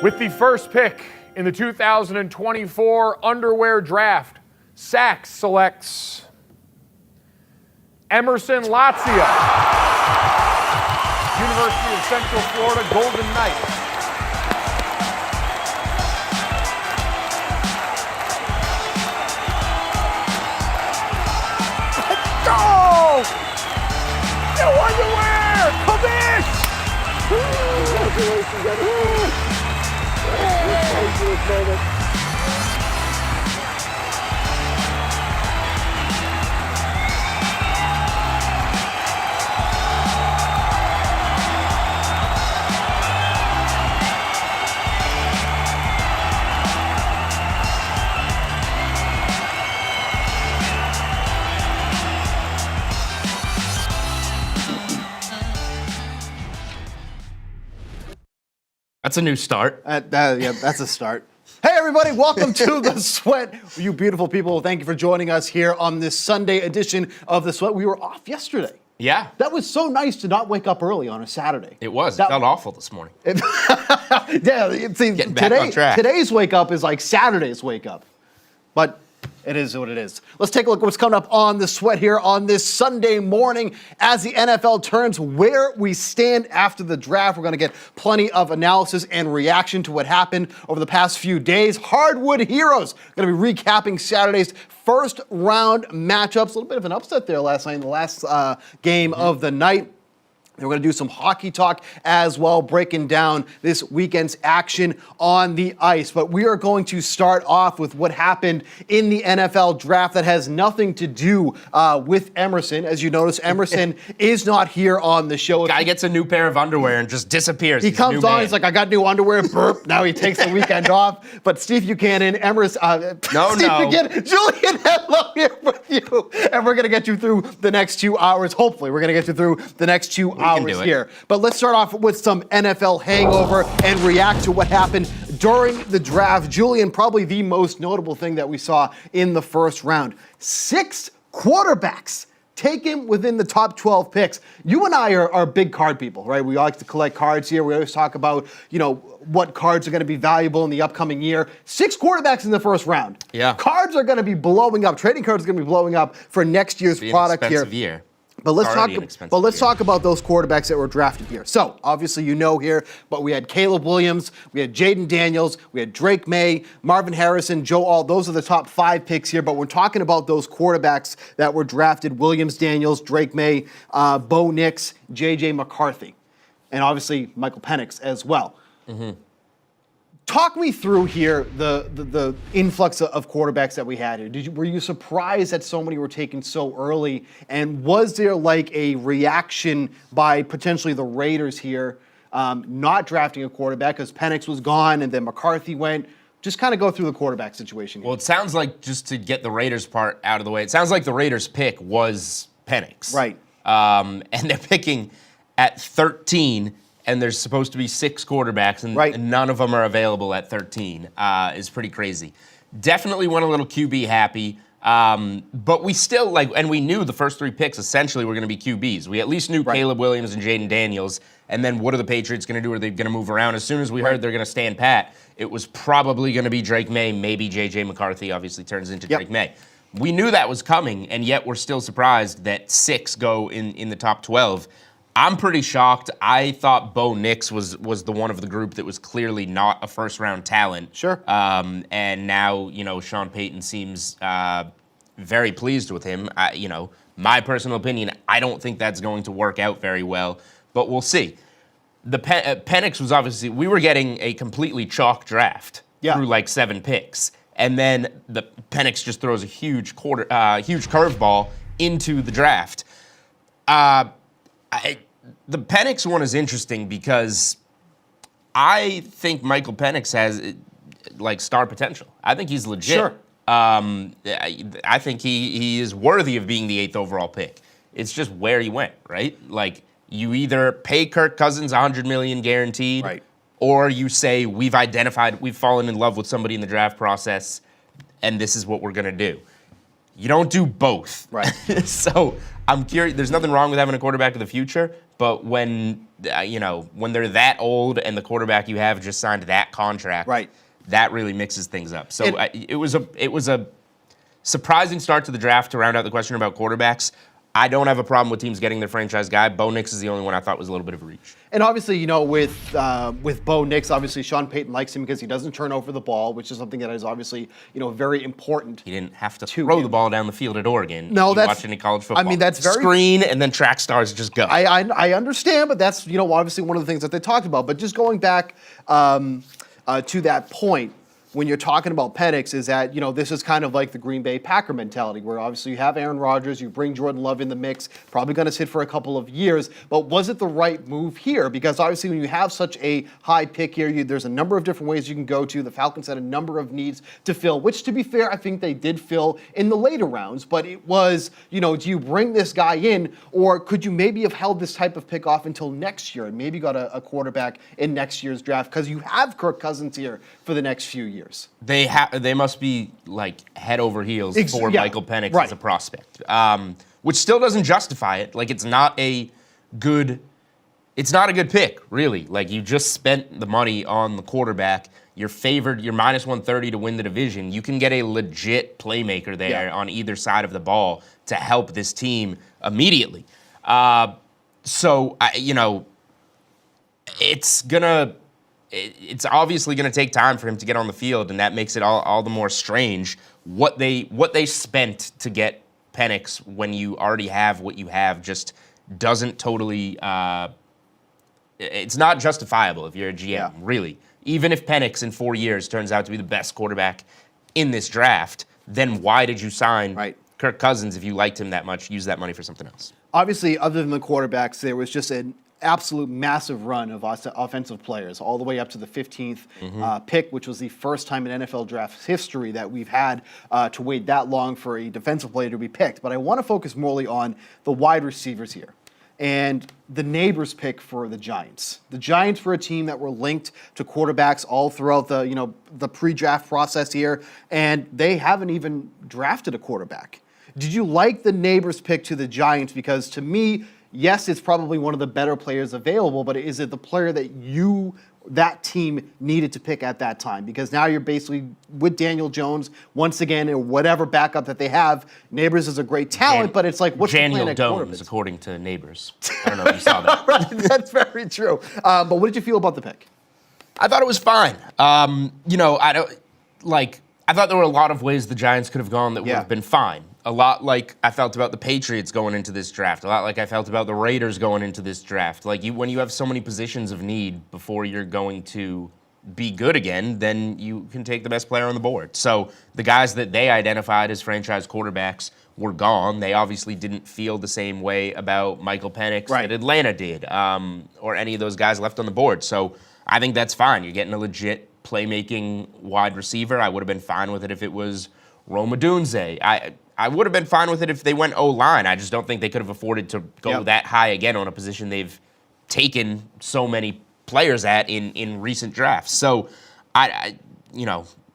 With the first pick in the 2024 underwear draft, Saks selects Emerson Latzia, University of Central Florida Golden Knights. Let's go! New underwear! Kavish! Congratulations, everyone. That's a new start. Yeah, that's a start. Hey, everybody, welcome to The Sweat. You beautiful people, thank you for joining us here on this Sunday edition of The Sweat. We were off yesterday. Yeah. That was so nice to not wake up early on a Saturday. It was. It felt awful this morning. Yeah, see, Getting back on track. Today's wake up is like Saturday's wake up. But it is what it is. Let's take a look at what's coming up on The Sweat here on this Sunday morning as the NFL turns where we stand after the draft. We're going to get plenty of analysis and reaction to what happened over the past few days. Hardwood Heroes going to be recapping Saturday's first round matchups. A little bit of an upset there last night in the last game of the night. We're going to do some hockey talk as well, breaking down this weekend's action on the ice. But we are going to start off with what happened in the NFL draft that has nothing to do with Emerson. As you notice, Emerson is not here on the show. Guy gets a new pair of underwear and just disappears. He comes on, he's like, I got new underwear, burp. Now he takes the weekend off. But Steve Buchanan, Buchanan, Julian Hedlow here with you. And we're going to get you through the next 2 hours. Hopefully, we're going to get you through the next 2 hours here. But let's start off with some NFL hangover and react to what happened during the draft. Julian, probably the most notable thing that we saw in the first round. 6 quarterbacks taken within the top 12 picks. You and I are big card people, right? We like to collect cards here. We always talk about, what cards are going to be valuable in the upcoming year. 6 quarterbacks in the first round. Yeah. Cards are going to be blowing up. Trading cards are going to be blowing up for next year's product here. Year. But let's talk about those quarterbacks that were drafted here. So, obviously here, but we had Caleb Williams, we had Jaden Daniels, we had Drake May, Marvin Harrison, Joe Alt. Those are the top 5 picks here, but we're talking about those quarterbacks that were drafted: Williams, Daniels, Drake May, Bo Nix, J.J. McCarthy, and obviously Michael Penix as well. Mm-hmm. Talk me through here the influx of quarterbacks that we had here. Were you surprised that so many were taken so early? And was there like a reaction by potentially the Raiders here not drafting a quarterback because Penix was gone and then McCarthy went? Just kind of go through the quarterback situation here. Well, it sounds like, just to get the Raiders part out of the way, it sounds like the Raiders pick was Penix. Right. And they're picking at 13. And there's supposed to be 6 quarterbacks, and none of them are available at 13, is pretty crazy. Definitely went a little QB happy, but we still, and we knew the first 3 picks essentially were going to be QBs. We at least knew Caleb Williams and Jaden Daniels, and then what are the Patriots going to do? Are they going to move around? As soon as we heard they're going to stand pat, it was probably going to be Drake May, maybe J.J. McCarthy obviously turns into Drake May. We knew that was coming, and yet we're still surprised that 6 go in the top 12. I'm pretty shocked. I thought Bo Nix was the one of the group that was clearly not a first-round talent. Sure. And now, Sean Payton seems very pleased with him. My personal opinion, I don't think that's going to work out very well, but we'll see. The Penix was obviously, we were getting a completely chalk draft through 7 picks. And then the Penix just throws a huge curveball into the draft. The Penix one is interesting because I think Michael Penix has star potential. I think he's legit. Sure. I think he is worthy of being the 8th overall pick. It's just where he went, right? You either pay Kirk Cousins $100 million guaranteed, or you say we've fallen in love with somebody in the draft process, and this is what we're gonna do. You don't do both. Right. So I'm curious. There's nothing wrong with having a quarterback of the future, But when when they're that old and the quarterback you have just signed that contract, right, that really mixes things up. So it was a surprising start to the draft to round out the question about quarterbacks. I don't have a problem with teams getting their franchise guy. Bo Nix is the only one I thought was a little bit of a reach. And obviously, with Bo Nix, obviously Sean Payton likes him because he doesn't turn over the ball, which is something that is obviously, very important. He didn't have to throw the ball down the field at Oregon. No, that's watch any college football. I mean, that's very screen and then track stars just go. I understand, but that's obviously one of the things that they talked about. But just going back to that point, when you're talking about Penix, is that, this is kind of like the Green Bay Packer mentality, where obviously you have Aaron Rodgers, you bring Jordan Love in the mix, probably going to sit for a couple of years, but was it the right move here? Because obviously when you have such a high pick here, there's a number of different ways you can go to. The Falcons had a number of needs to fill, which, to be fair, I think they did fill in the later rounds, but it was, do you bring this guy in, or could you maybe have held this type of pick off until next year and maybe got a quarterback in next year's draft, because you have Kirk Cousins here for the next few years? They must be like head over heels for Michael Penix as a prospect, which still doesn't justify it. Like it's not a good pick, really. Like you just spent the money on the quarterback. You're favored. You're minus 130 to win the division. You can get a legit playmaker there on either side of the ball to help this team immediately. It's obviously going to take time for him to get on the field, and that makes it all the more strange. What they spent to get Penix when you already have what you have just doesn't totally. It's not justifiable if you're a GM, really. Even if Penix in 4 years turns out to be the best quarterback in this draft, then why did you sign Kirk Cousins if you liked him that much? Use that money for something else. Obviously, other than the quarterbacks, there was just an absolute massive run of offensive players, all the way up to the 15th pick, which was the first time in NFL draft history that we've had to wait that long for a defensive player to be picked. But I want to focus more on the wide receivers here and the Neighbors pick for the Giants. The Giants were a team that were linked to quarterbacks all throughout the pre-draft process here, and they haven't even drafted a quarterback. Did you like the Neighbors pick to the Giants? Because to me, yes, it's probably one of the better players available, but is it the player that team needed to pick at that time? Because now you're basically with Daniel Jones once again, or whatever backup that they have. Neighbors is a great talent, but it's like, what's the plan at quarterback? According to Neighbors. I don't know if you saw that. That's very true. But what did you feel about the pick? I thought it was fine. I thought there were a lot of ways the Giants could have gone that would have been fine. A lot like I felt about the Patriots going into this draft. A lot like I felt about the Raiders going into this draft. Like when you have so many positions of need before you're going to be good again, then you can take the best player on the board. So the guys that they identified as franchise quarterbacks were gone. They obviously didn't feel the same way about Michael Penix that Atlanta did, or any of those guys left on the board. So I think that's fine. You're getting a legit playmaking wide receiver. I would have been fine with it if it was Rome Odunze. I would have been fine with it if they went O-line. I just don't think they could have afforded to go that high again on a position they've taken so many players at in recent drafts. So,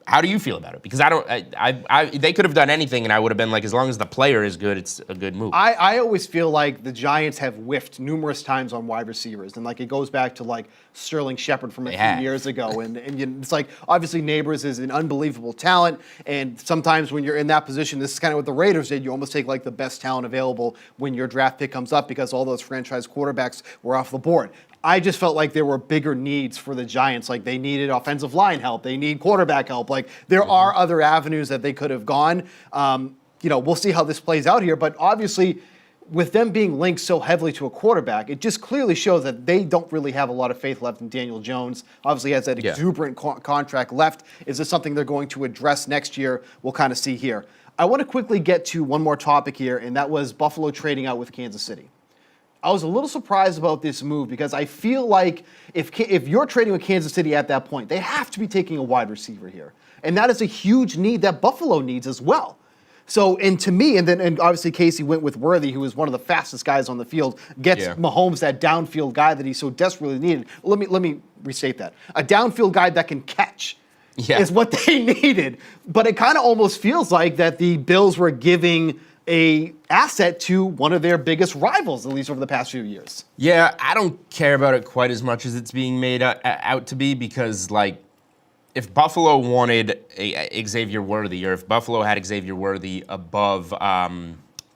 how do you feel about it? Because they could have done anything, and I would have been like, as long as the player is good, it's a good move. I always feel like the Giants have whiffed numerous times on wide receivers, and it goes back to Sterling Shepard from a few years ago, and it's like, obviously Neighbors is an unbelievable talent, and sometimes when you're in that position, this is kind of what the Raiders did. You almost take the best talent available when your draft pick comes up, because all those franchise quarterbacks were off the board. I just felt like there were bigger needs for the Giants. They needed offensive line help. They need quarterback help. There are other avenues that they could have gone. We'll see how this plays out here. But obviously, with them being linked so heavily to a quarterback, it just clearly shows that they don't really have a lot of faith left in Daniel Jones. Obviously, he has that exuberant contract left. Is this something they're going to address next year? We'll kind of see here. I want to quickly get to one more topic here, and that was Buffalo trading out with Kansas City. I was a little surprised about this move, because I feel like if you're trading with Kansas City at that point, they have to be taking a wide receiver here. And that is a huge need that Buffalo needs as well. So, and to me, and obviously Casey went with Worthy, who is one of the fastest guys on the field, gets Mahomes that downfield guy that he so desperately needed. Let me restate that. A downfield guy that can catch is what they needed. But it kind of almost feels like that the Bills were giving a asset to one of their biggest rivals, at least over the past few years. Yeah, I don't care about it quite as much as it's being made out to be, because, like, if Buffalo wanted Xavier Worthy, or if Buffalo had Xavier Worthy above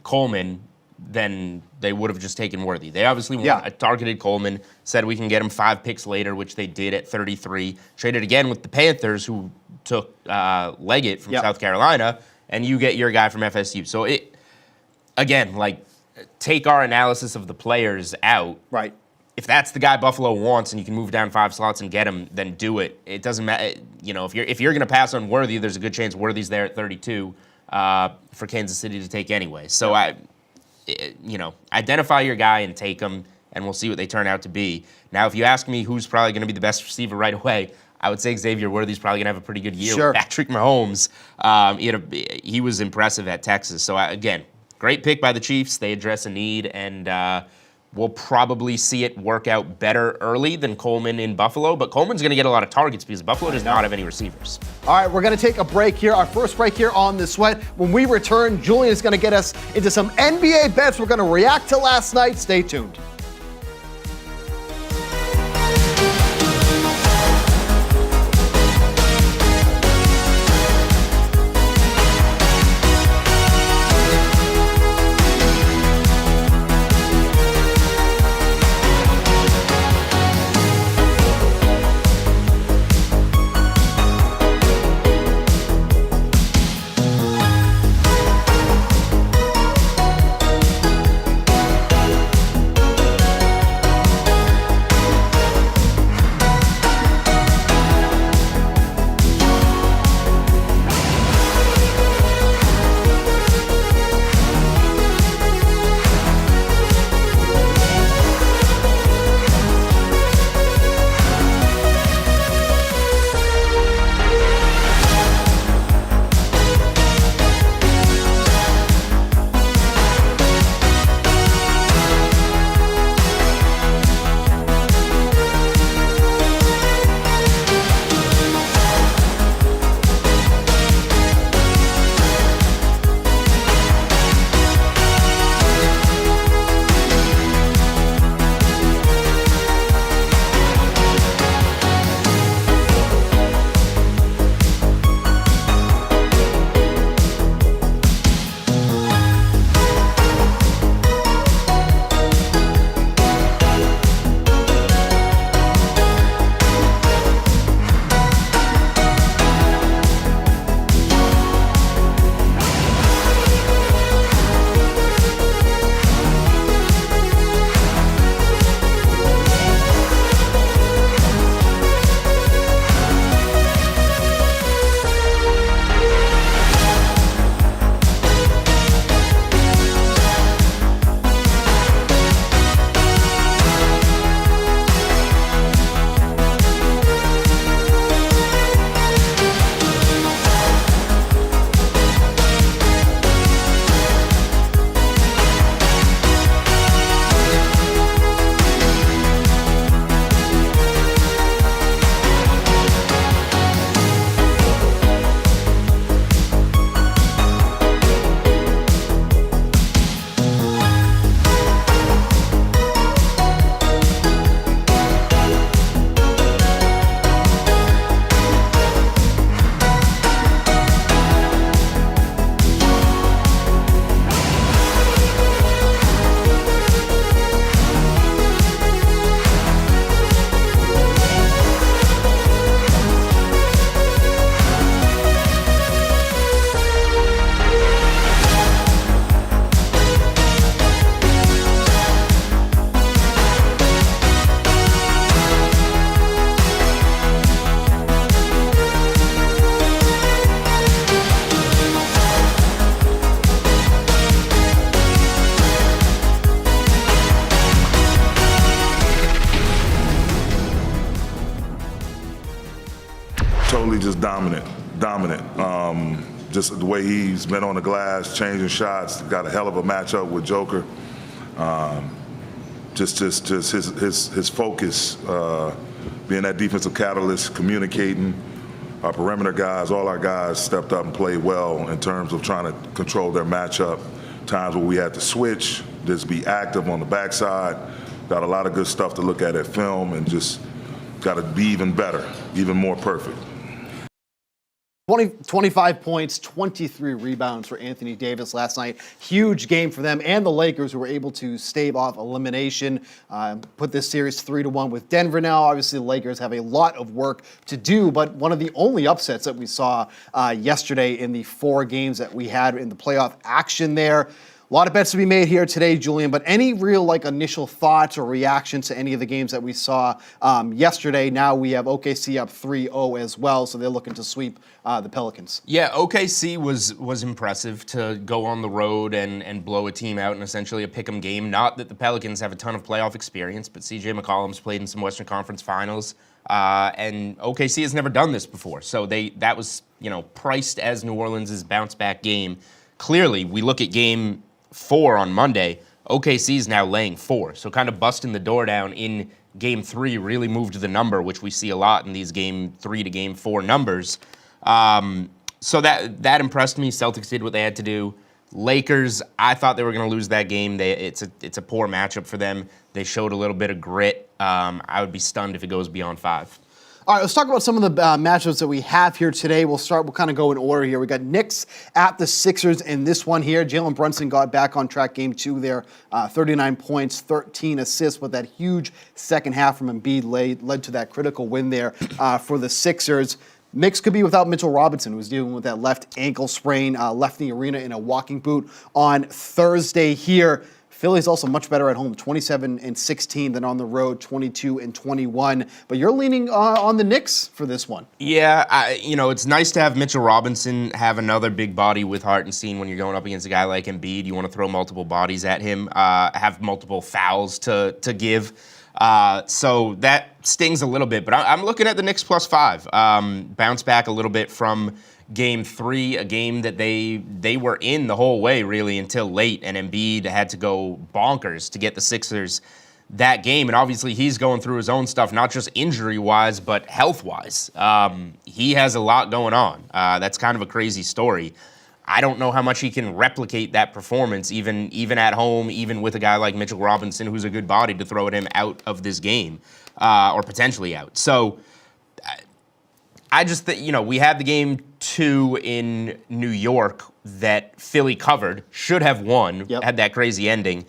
Coleman, then they would have just taken Worthy. They obviously targeted Coleman, said we can get him 5 picks later, which they did at 33. Traded again with the Panthers, who took Leggett from South Carolina, and you get your guy from FSU. So again, like, take our analysis of the players out. Right. If that's the guy Buffalo wants and you can move down 5 slots and get him, then do it. It doesn't matter. You know, if you're going to pass on Worthy, there's a good chance Worthy's there at 32 for Kansas City to take anyway. So identify your guy and take him, and we'll see what they turn out to be. Now, if you ask me who's probably going to be the best receiver right away, I would say Xavier Worthy's probably going to have a pretty good year. Sure. With Patrick Mahomes. He was impressive at Texas. So, again, great pick by the Chiefs. They address a need, and we'll probably see it work out better early than Coleman in Buffalo. But Coleman's going to get a lot of targets because Buffalo does not have any receivers. All right, we're going to take a break here, our first break here on The Sweat. When we return, Julian is going to get us into some NBA bets. We're going to react to last night. Stay tuned. totally just dominant. Just the way he's been on the glass, changing shots, got a hell of a matchup with Joker. Just his focus, being that defensive catalyst, communicating. Our perimeter guys, all our guys stepped up and played well in terms of trying to control their matchup. times where we had to switch, just be active on the backside. Got a lot of good stuff to look at film, and just got to be even better, even more perfect. 25 points, 23 rebounds for Anthony Davis last night. Huge game for them and the Lakers, who were able to stave off elimination, put this series 3-1 with Denver now. Obviously, the Lakers have a lot of work to do, but one of the only upsets that we saw yesterday in the 4 games that we had in the playoff action there. A lot of bets to be made here today, Julian, but any real initial thoughts or reactions to any of the games that we saw yesterday? Now we have OKC up 3-0 as well, so they're looking to sweep the Pelicans. Yeah, OKC was impressive to go on the road and blow a team out in essentially a pick'em game. Not that the Pelicans have a ton of playoff experience, but CJ McCollum's played in some Western Conference Finals, and OKC has never done this before. So that was priced as New Orleans' bounce back game. Clearly, we look at game 4 on Monday, OKC is now laying 4. So kind of busting the door down in game 3 really moved the number, which we see a lot in these game 3 to game 4 numbers. So that impressed me. Celtics did what they had to do. Lakers, I thought they were going to lose that game. It's a poor matchup for them. They showed a little bit of grit. I would be stunned if it goes beyond 5. All right, let's talk about some of the matchups that we have here today. We'll kind of go in order here. We got Knicks at the Sixers in this one here. Jalen Brunson got back on track game 2 there. 39 points, 13 assists, but that huge second half from Embiid led to that critical win there for the Sixers. Knicks could be without Mitchell Robinson, who's dealing with that left ankle sprain, left the arena in a walking boot on Thursday here. Philly's also much better at home, 27-16 than on the road, 22-21. But you're leaning on the Knicks for this one. Yeah, it's nice to have Mitchell Robinson have another big body with Hartenstein when you're going up against a guy like Embiid. You want to throw multiple bodies at him, have multiple fouls to give. So that stings a little bit. But I'm looking at the Knicks +5. Bounce back a little bit from Game 3, a game that they were in the whole way, really, until late, and Embiid had to go bonkers to get the Sixers that game. And obviously, he's going through his own stuff, not just injury-wise, but health-wise. He has a lot going on. That's kind of a crazy story. I don't know how much he can replicate that performance, even at home, even with a guy like Mitchell Robinson, who's a good body to throw at him out of this game, or potentially out. So I just think, we had the game 2 in New York that Philly covered, should have won, had that crazy ending.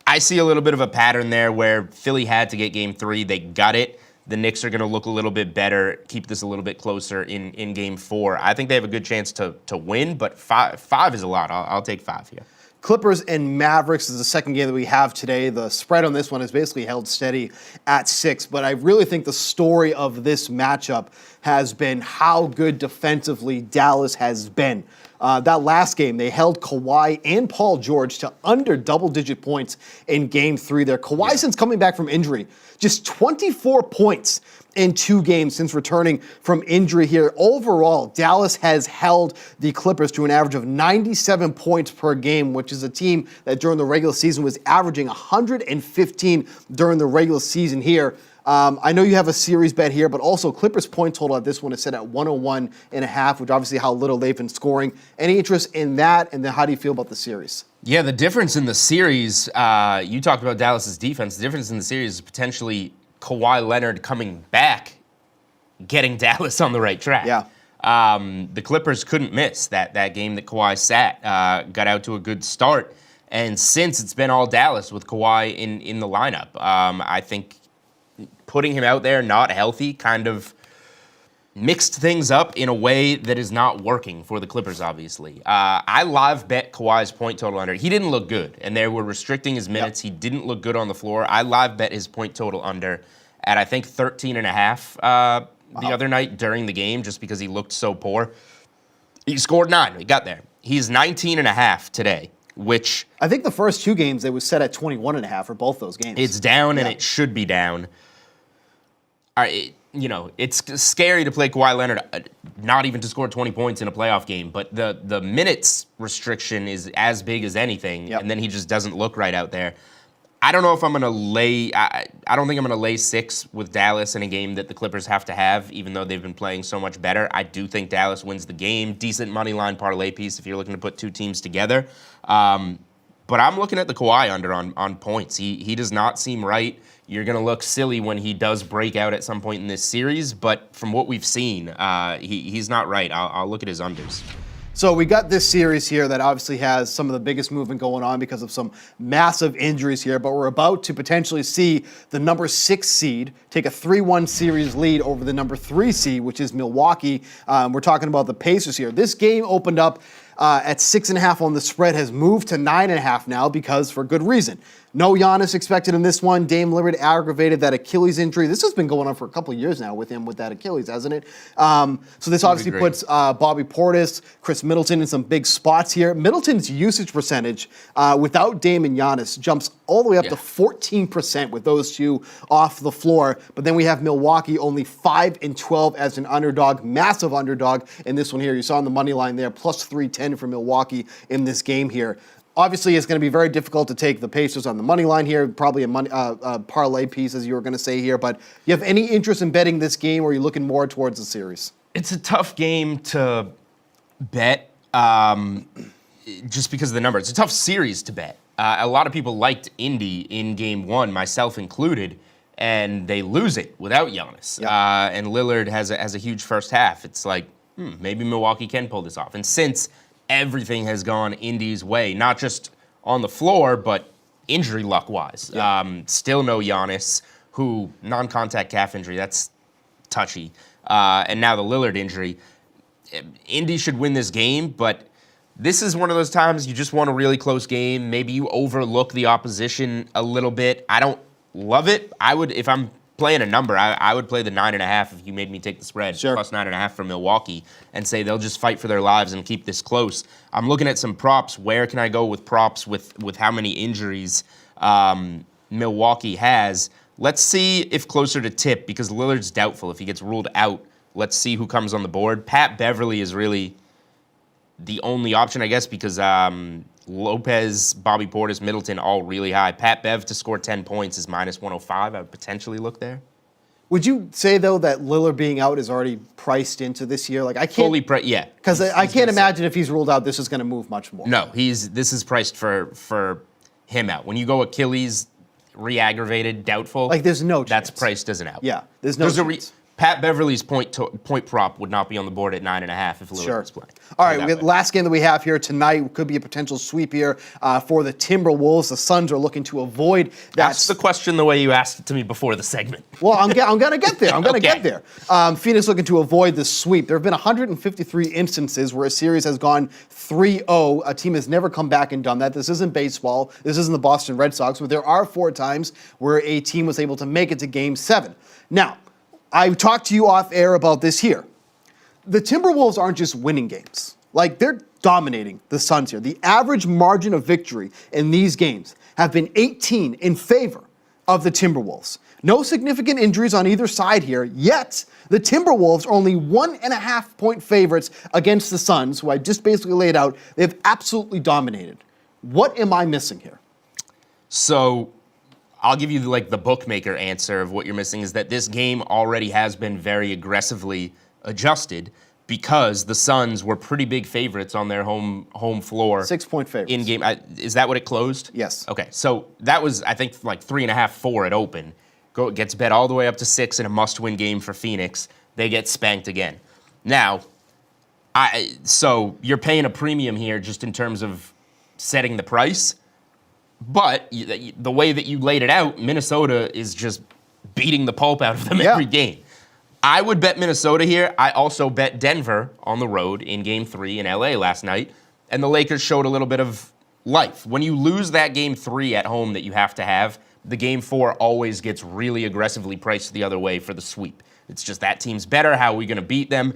I see a little bit of a pattern there where Philly had to get game 3. They got it. The Knicks are going to look a little bit better, keep this a little bit closer in game 4. I think they have a good chance to win, but 5 is a lot. I'll take 5 here. Clippers and Mavericks is the second game that we have today. The spread on this one is basically held steady at 6, but I really think the story of this matchup has been how good defensively Dallas has been. That last game, they held Kawhi and Paul George to under double-digit points in Game 3 there. Kawhi, since coming back from injury, just 24 points in 2 games since returning from injury here. Overall, Dallas has held the Clippers to an average of 97 points per game, which is a team that during the regular season was averaging 115 during the regular season here. I know you have a series bet here, but also Clippers point total at this one is set at 101.5, which obviously how little they've been scoring. Any interest in that, and then how do you feel about the series? Yeah, the difference in the series, you talked about Dallas's defense. The difference in the series is potentially Kawhi Leonard coming back, getting Dallas on the right track. Yeah. The Clippers couldn't miss that game that Kawhi sat, got out to a good start. And since it's been all Dallas with Kawhi in the lineup, I think putting him out there not healthy kind of mixed things up in a way that is not working for the Clippers, obviously. I live bet Kawhi's point total under. He didn't look good, and they were restricting his minutes. Yep. He didn't look good on the floor. I live bet his point total under at, I think, 13.5 the other night during the game, just because he looked so poor. He scored 9. He got there. He's 19.5 today, which I think the first 2 games, it was set at 21.5 for both those games. It's down, and it should be down. All right, it's scary to play Kawhi Leonard, not even to score 20 points in a playoff game, but the minutes restriction is as big as anything, and then he just doesn't look right out there. I don't know if I'm going to lay. I don't think I'm going to lay 6 with Dallas in a game that the Clippers have to have, even though they've been playing so much better. I do think Dallas wins the game. Decent money line parlay piece if you're looking to put 2 teams together. But I'm looking at the Kawhi under on points. He does not seem right. You're going to look silly when he does break out at some point in this series. But from what we've seen, he's not right. I'll look at his unders. So we got this series here that obviously has some of the biggest movement going on because of some massive injuries here, but we're about to potentially see the number 6 seed take a 3-1 series lead over the number 3 seed, which is Milwaukee. We're talking about the Pacers here. This game opened up at 6.5 on the spread, has moved to 9.5 now because for good reason. No Giannis expected in this one. Dame Lillard aggravated that Achilles injury. This has been going on for a couple of years now with him with that Achilles, hasn't it? So this obviously puts Bobby Portis, Chris Middleton in some big spots here. Middleton's usage percentage without Dame and Giannis jumps all the way up to 14% with those two off the floor. But then we have Milwaukee only 5-12 as an underdog, massive underdog in this one here. You saw on the money line there, plus 310 for Milwaukee in this game here. Obviously, it's going to be very difficult to take the Pacers on the money line here, probably a parlay piece, as you were going to say here. But you have any interest in betting this game, or are you looking more towards the series? It's a tough game to bet just because of the number. It's a tough series to bet. A lot of people liked Indy in Game 1, myself included, and they lose it without Giannis. Yep. And Lillard has a huge first half. It's like, maybe Milwaukee can pull this off. And since everything has gone Indy's way, not just on the floor, but injury luck-wise. Yeah. Still no Giannis, who non-contact calf injury, that's touchy. And now the Lillard injury. Indy should win this game, but this is one of those times you just want a really close game. Maybe you overlook the opposition a little bit. I don't love it. I would, if I'm playing a number, I would play the 9.5 if you made me take the spread, plus 9.5 for Milwaukee, and say they'll just fight for their lives and keep this close. I'm looking at some props. Where can I go with props with how many injuries Milwaukee has? Let's see if closer to tip, because Lillard's doubtful. If he gets ruled out, let's see who comes on the board. Pat Beverly is really the only option, I guess, because Lopez, Bobby Portis, Middleton, all really high. Pat Bev to score 10 points is minus 105. I would potentially look there. Would you say, though, that Lillard being out is already priced into this year? Like I can't yeah. Because I can't imagine if he's ruled out, this is going to move much more. No, this is priced for him out. When you go Achilles, re-aggravated, doubtful. Like there's no chance. That's priced as an out. Yeah, there's no chance. Pat Beverly's point prop would not be on the board at 9.5 if Lillard was playing. All right, the last game that we have here tonight could be a potential sweep here for the Timberwolves. The Suns are looking to avoid that. That's the question the way you asked it to me before the segment. Well, I'm going to get there. I'm going to get there. Phoenix looking to avoid the sweep. There have been 153 instances where a series has gone 3-0. A team has never come back and done that. This isn't baseball. This isn't the Boston Red Sox, but there are 4 times where a team was able to make it to Game 7. Now, I talked to you off air about this here. The Timberwolves aren't just winning games. Like, they're dominating the Suns here. The average margin of victory in these games have been 18 in favor of the Timberwolves. No significant injuries on either side here, yet the Timberwolves are only 1.5 point favorites against the Suns, who I just basically laid out. They've absolutely dominated. What am I missing here? So I'll give you like the bookmaker answer of what you're missing is that this game already has been very aggressively adjusted because the Suns were pretty big favorites on their home floor. 6-point favorites. In game. Is that what it closed? Yes. Okay, so that was, I think, like 3.5, 4 at open. Gets bet all the way up to 6 in a must-win game for Phoenix. They get spanked again. Now, so you're paying a premium here just in terms of setting the price. But the way that you laid it out, Minnesota is just beating the pulp out of them every game. I would bet Minnesota here. I also bet Denver on the road in Game 3 in LA last night, and the Lakers showed a little bit of life. When you lose that Game 3 at home that you have to have, the Game 4 always gets really aggressively priced the other way for the sweep. It's just that team's better. How are we going to beat them?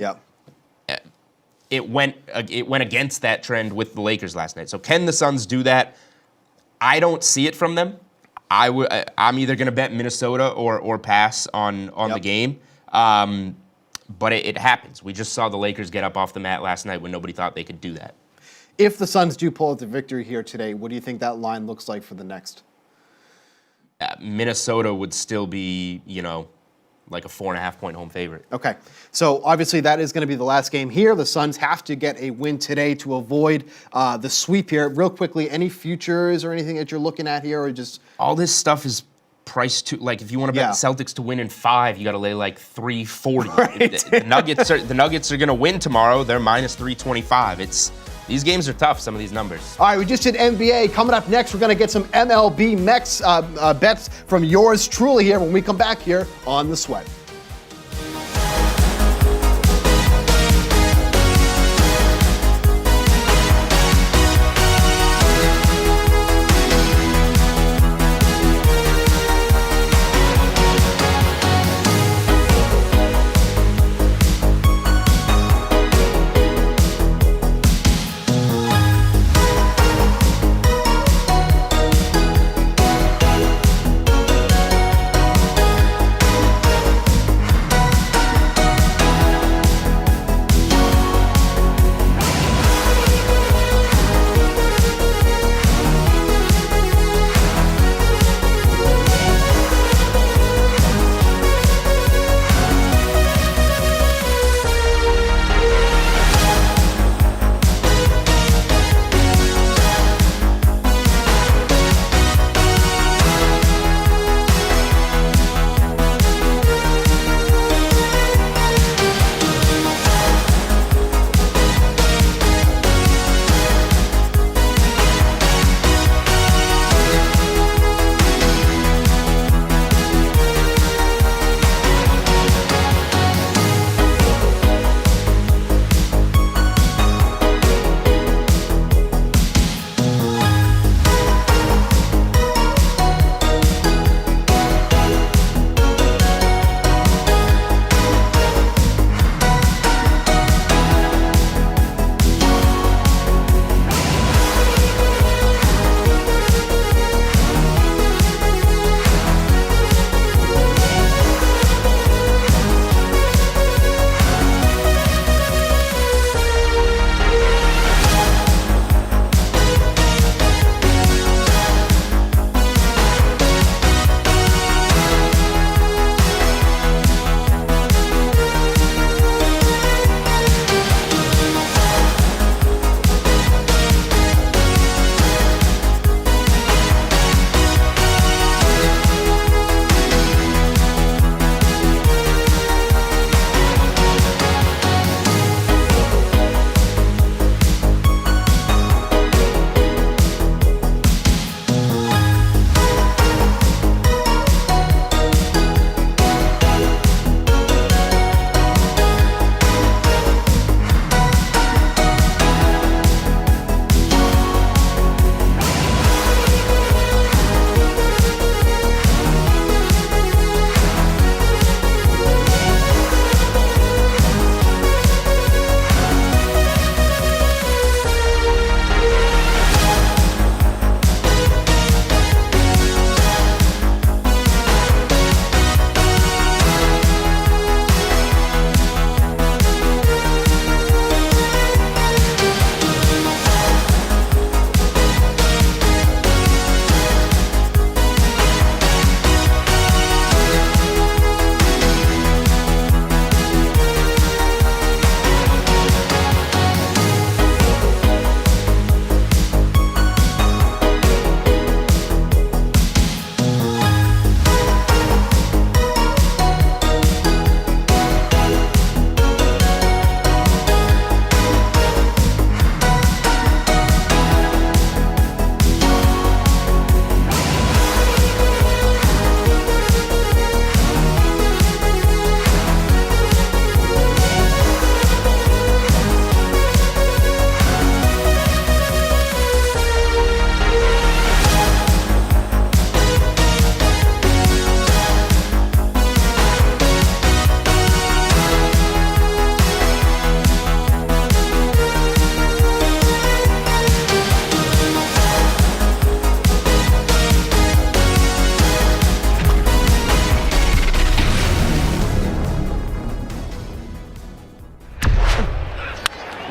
It went against that trend with the Lakers last night. So can the Suns do that? I don't see it from them. I'm either going to bet Minnesota or pass on the game. But it happens. We just saw the Lakers get up off the mat last night when nobody thought they could do that. If the Suns do pull out the victory here today, what do you think that line looks like for the next? Minnesota would still be, like a 4.5-point home favorite. Okay, so obviously that is going to be the last game here. The Suns have to get a win today to avoid the sweep here. Real quickly, any futures or anything that you're looking at here, or just all this stuff is priced to, like, if you want to bet the Celtics to win in 5, you got to lay like 340. Right. The Nuggets are going to win tomorrow. They're minus 325. These games are tough, some of these numbers. All right, we just did NBA. Coming up next, we're going to get some MLB Mex bets from yours truly here when we come back here on The Sweat.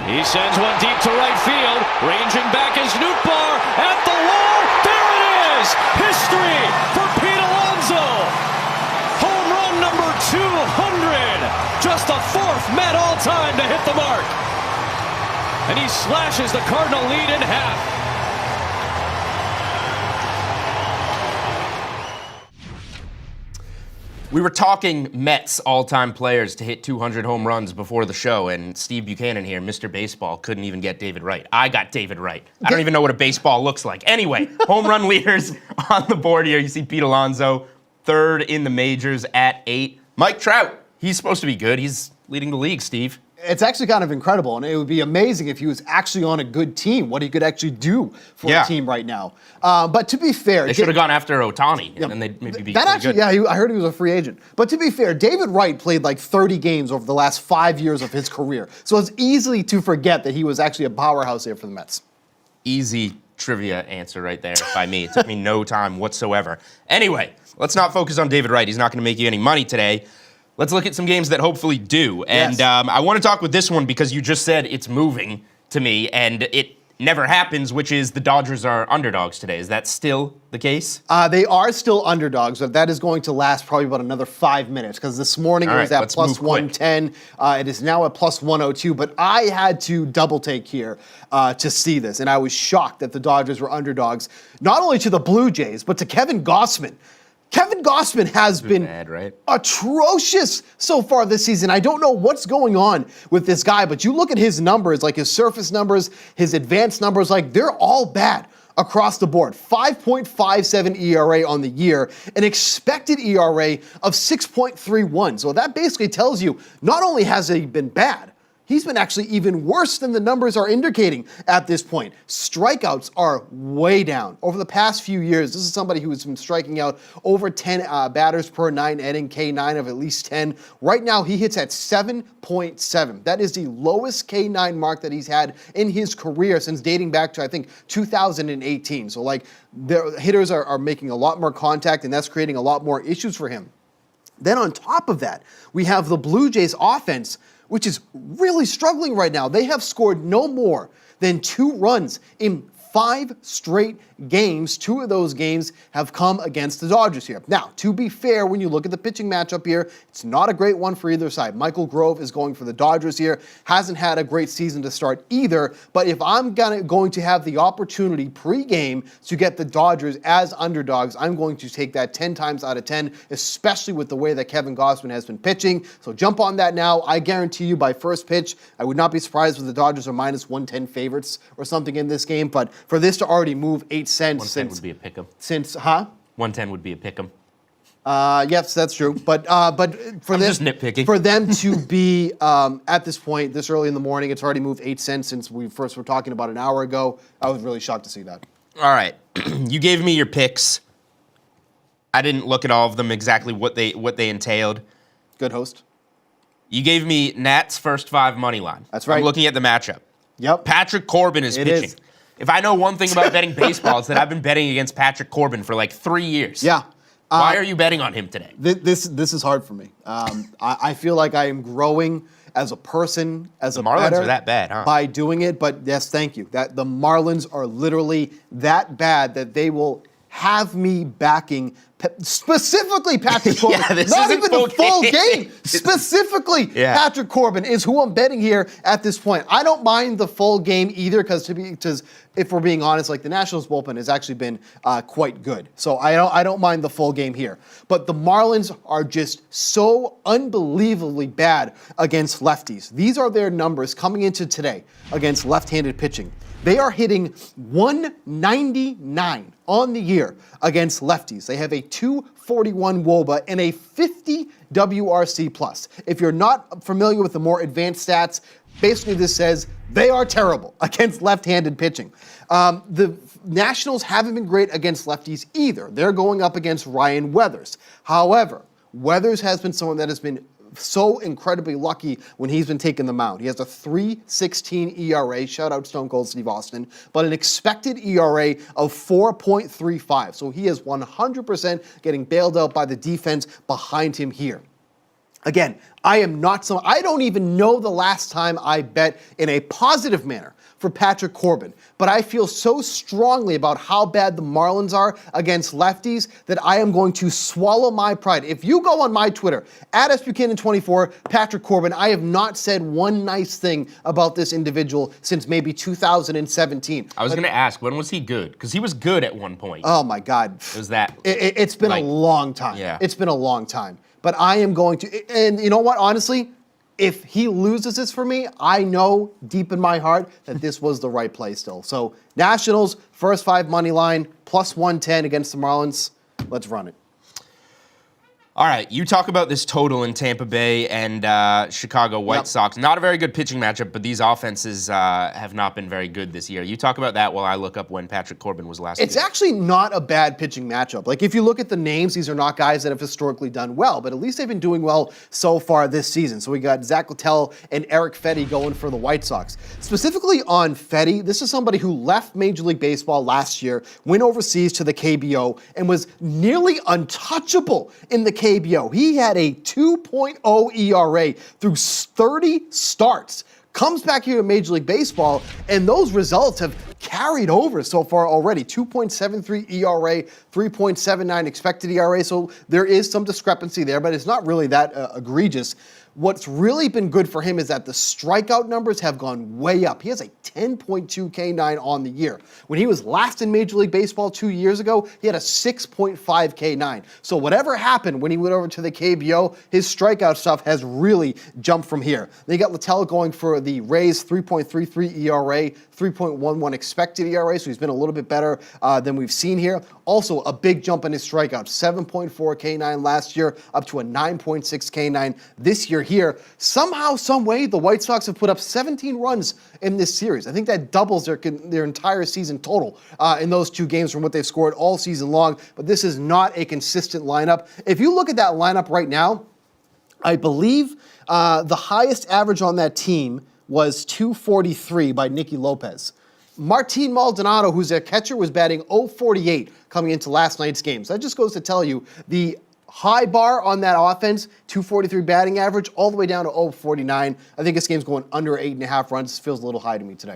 He sends one deep to right field. Ranging back is Nootbaar at the wall. There it is! History for Pete Alonso. Home run number 200. Just the fourth Met all-time to hit the mark. And he slashes the Cardinal lead in half. We were talking Mets all-time players to hit 200 home runs before the show, and Steve Buchanan here, Mr. Baseball, couldn't even get David Wright. I got David Wright. I don't even know what a baseball looks like. Anyway, home run leaders on the board here. You see Pete Alonso, third in the majors at 8. Mike Trout, he's supposed to be good. He's leading the league, Steve. It's actually kind of incredible, and it would be amazing if he was actually on a good team, what he could actually do for a team right now. But to be fair... They should have gone after Ohtani, and then they'd maybe be that actually, good. Yeah, I heard he was a free agent. But to be fair, David Wright played like 30 games over the last 5 years of his career. So it's easy to forget that he was actually a powerhouse here for the Mets. Easy trivia answer right there by me. It took me no time whatsoever. Anyway, let's not focus on David Wright. He's not going to make you any money today. Let's look at some games that hopefully do. And I want to talk with this one because you just said it's moving to me, and it never happens, which is the Dodgers are underdogs today. Is that still the case? They are still underdogs, but that is going to last probably about another 5 minutes because this morning it was at plus 110. It is now at plus 102, but I had to double take here to see this, and I was shocked that the Dodgers were underdogs, not only to the Blue Jays, but to Kevin Gausman. Kevin Gausman has been atrocious so far this season. I don't know what's going on with this guy, but you look at his numbers, like his surface numbers, his advanced numbers, like they're all bad across the board. 5.57 ERA on the year, an expected ERA of 6.31. So that basically tells you not only has he been bad, he's been actually even worse than the numbers are indicating at this point. Strikeouts are way down. Over the past few years, this is somebody who has been striking out over 10 batters per 9 inning, K9 of at least 10. Right now, he hits at 7.7. That is the lowest K9 mark that he's had in his career since dating back to, I think, 2018. So, like, the hitters are making a lot more contact, and that's creating a lot more issues for him. Then on top of that, we have the Blue Jays offense, which is really struggling right now. They have scored no more than 2 runs in 5 straight games. 2 of those games have come against the Dodgers here. Now, to be fair, when you look at the pitching matchup here, it's not a great one for either side. Michael Grove is going for the Dodgers here. Hasn't had a great season to start either, but if I'm going to have the opportunity pre-game to get the Dodgers as underdogs, I'm going to take that 10 times out of 10, especially with the way that Kevin Gausman has been pitching. So jump on that now. I guarantee you by first pitch, I would not be surprised if the Dodgers are minus 110 favorites or something in this game, but for this to already move 8 cents 110 would be a pick'em. 110 would be a pick'em. Yes, that's true. But for I'm this, just nitpicking. For them to be at this point, this early in the morning, it's already moved 8 cents since we first were talking about an hour ago. I was really shocked to see that. All right, you gave me your picks. I didn't look at all of them exactly what they entailed. Good host. You gave me Nats first 5 money line. That's right. I'm looking at the matchup. Yep. Patrick Corbin is pitching. If I know one thing about betting baseball, it's that I've been betting against Patrick Corbin for like 3 years. Yeah. Why are you betting on him today? This is hard for me. I feel like I am growing as a person, as a Marlins bettor are that bad, huh? by doing it. But yes, thank you. That the Marlins are literally that bad that they will have me backing specifically Patrick Corbin. Not even the full game. Specifically, Patrick Corbin is who I'm betting here at this point. I don't mind the full game either because if we're being honest, like the Nationals bullpen has actually been quite good. So I don't mind the full game here. But the Marlins are just so unbelievably bad against lefties. These are their numbers coming into today against left-handed pitching. They are hitting 199 on the year against lefties. They have a 241 WOBA and a 50 WRC+. If you're not familiar with the more advanced stats, basically this says they are terrible against left-handed pitching. The Nationals haven't been great against lefties either. They're going up against Ryan Weathers. However, Weathers has been someone that has been so incredibly lucky when he's been taking the mound. He has a 3.16 ERA, shout out Stone Cold Steve Austin, but an expected ERA of 4.35. So he is 100% getting bailed out by the defense behind him here. Again, I don't even know the last time I bet in a positive manner for Patrick Corbin, but I feel so strongly about how bad the Marlins are against lefties that I am going to swallow my pride. If you go on my Twitter, at SBuchanan24, Patrick Corbin, I have not said one nice thing about this individual since maybe 2017. I was going to ask, when was he good? Because he was good at one point. Oh my God. It was that. It's been a long time. Yeah. It's been a long time. But I am going to, and you know what, honestly, if he loses this for me, I know deep in my heart that this was the right play still. So Nationals, first 5 money line, plus 110 against the Marlins. Let's run it. All right, you talk about this total in Tampa Bay and Chicago White Sox. Not a very good pitching matchup, but these offenses have not been very good this year. You talk about that while I look up when Patrick Corbin was last. It's good. actually not a bad pitching matchup. Like, if you look at the names, these are not guys that have historically done well, but at least they've been doing well so far this season. So we got Zach Littell and Eric Fetty going for the White Sox. Specifically on Fetty, this is somebody who left Major League Baseball last year, went overseas to the KBO, and was nearly untouchable in the KBO. He had a 2.0 ERA through 30 starts. Comes back here to Major League Baseball, and those results have carried over so far already. 2.73 ERA, 3.79 expected ERA, so there is some discrepancy there, but it's not really that egregious. What's really been good for him is that the strikeout numbers have gone way up. He has a 10.2 K9 on the year. When he was last in Major League Baseball 2 years ago, he had a 6.5 K9. So whatever happened when he went over to the KBO, his strikeout stuff has really jumped from here. They got Littell going for the Rays, 3.33 ERA, 3.11 expected ERA, so he's been a little bit better than we've seen here. Also, a big jump in his strikeouts, 7.4 K9 last year, up to a 9.6 K9 this year here. Somehow, some way, the White Sox have put up 17 runs in this series. I think that doubles their entire season total in those 2 games from what they've scored all season long, but this is not a consistent lineup. If you look at that lineup right now, I believe the highest average on that team was 243 by Nicky Lopez. Martin Maldonado, who's their catcher, was batting .048 coming into last night's game. So that just goes to tell you the high bar on that offense, 243 batting average, all the way down to .049. I think this game's going under 8.5 runs. This feels a little high to me today.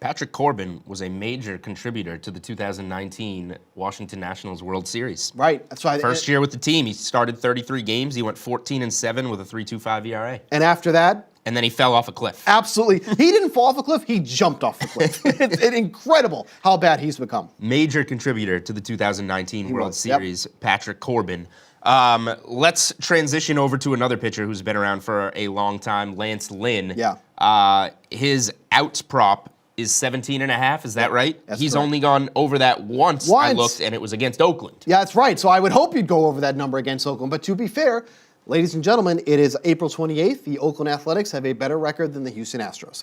Patrick Corbin was a major contributor to the 2019 Washington Nationals World Series. Right. That's why. First year with the team, he started 33 games. He went 14-7 with a 3.25 ERA. And after that? And then he fell off a cliff. Absolutely. He didn't fall off a cliff. He jumped off the cliff. It's incredible how bad he's become. Major contributor to the 2019 World Series, Patrick Corbin. Let's transition over to another pitcher who's been around for a long time, Lance Lynn. Yeah. His outs prop is 17.5. Is that right? He's correct. only gone over that once. I looked, and it was against Oakland. Yeah, that's right. So I would hope you'd go over that number against Oakland. But to be fair, ladies and gentlemen, it is April 28th. The Oakland Athletics have a better record than the Houston Astros.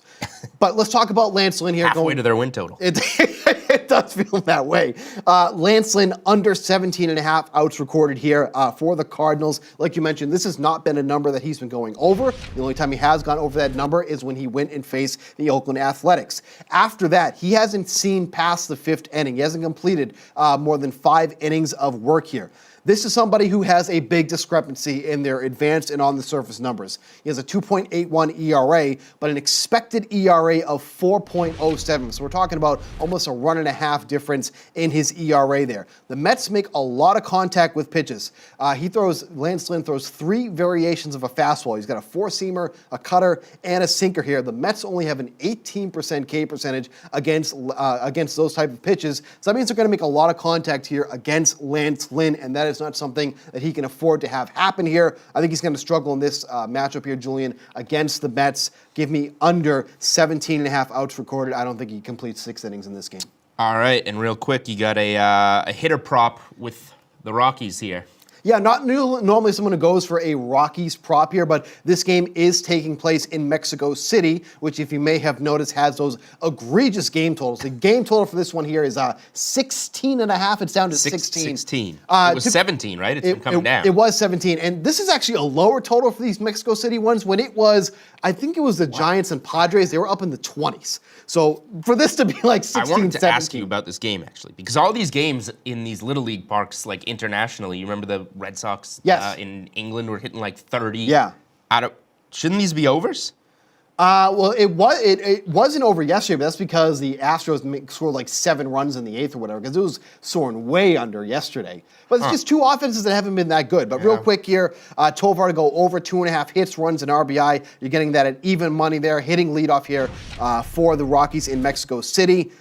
But let's talk about Lance Lynn here. Halfway to their win total. It does feel that way. Lance Lynn under 17.5 outs recorded here for the Cardinals. Like you mentioned, this has not been a number that he's been going over. The only time he has gone over that number is when he went and faced the Oakland Athletics. After that, he hasn't seen past the 5th inning. He hasn't completed more than 5 innings of work here. This is somebody who has a big discrepancy in their advanced and on-the-surface numbers. He has a 2.81 ERA, but an expected ERA of 4.07. So we're talking about almost a 1.5 difference in his ERA there. The Mets make a lot of contact with pitches. Lance Lynn throws 3 variations of a fastball. He's got a 4-seamer, a cutter, and a sinker here. The Mets only have an 18% K percentage against those type of pitches. So that means they're going to make a lot of contact here against Lance Lynn, and that is not something that he can afford to have happen here. I think he's going to struggle in this matchup here, Julian, against the Mets. Give me under 17.5 outs recorded. I don't think he completes 6 innings in this game. All right, and real quick, you got a hitter prop with the Rockies here. Yeah, not normally someone who goes for a Rockies prop here, but this game is taking place in Mexico City, which, if you may have noticed, has those egregious game totals. The game total for this one here is 16.5. It's down to 16. 16. It was 17, right? It's been coming down. It was 17, and this is actually a lower total for these Mexico City ones. When it was, I think it was the Giants and Padres, they were up in the 20s. So for this to be like 16, I wanted to 17. ask you about this game, actually, because all these games in these Little League parks, like internationally, you remember the Red Sox Yes. in England were hitting like 30. Yeah. Shouldn't these be overs? Well, it wasn't over yesterday, but that's because the Astros scored like 7 runs in the 8th or whatever, because it was soaring way under yesterday. But it's just two offenses that haven't been that good. But real quick here, Tovar to go over 2.5 hits, runs, and RBI. You're getting that at even money there. Hitting leadoff here for the Rockies in Mexico City.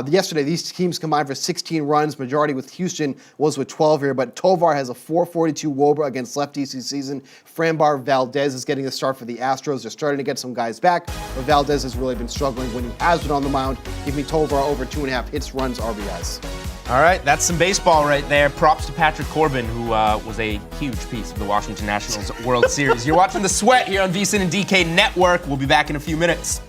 Yesterday, these teams combined for 16 runs. Majority with Houston was with 12 here, but Tovar has a 4.42 WOBA against lefties this season. Framber Valdez is getting the start for the Astros. They're starting to get some guys back, but Valdez has really been struggling when he has been on the mound. Give me Tovar over 2.5 hits, runs, RBIs. All right, that's some baseball right there. Props to Patrick Corbin, who was a huge piece of the Washington Nationals World Series. You're watching The Sweat here on VSiN and DK Network. We'll be back in a few minutes.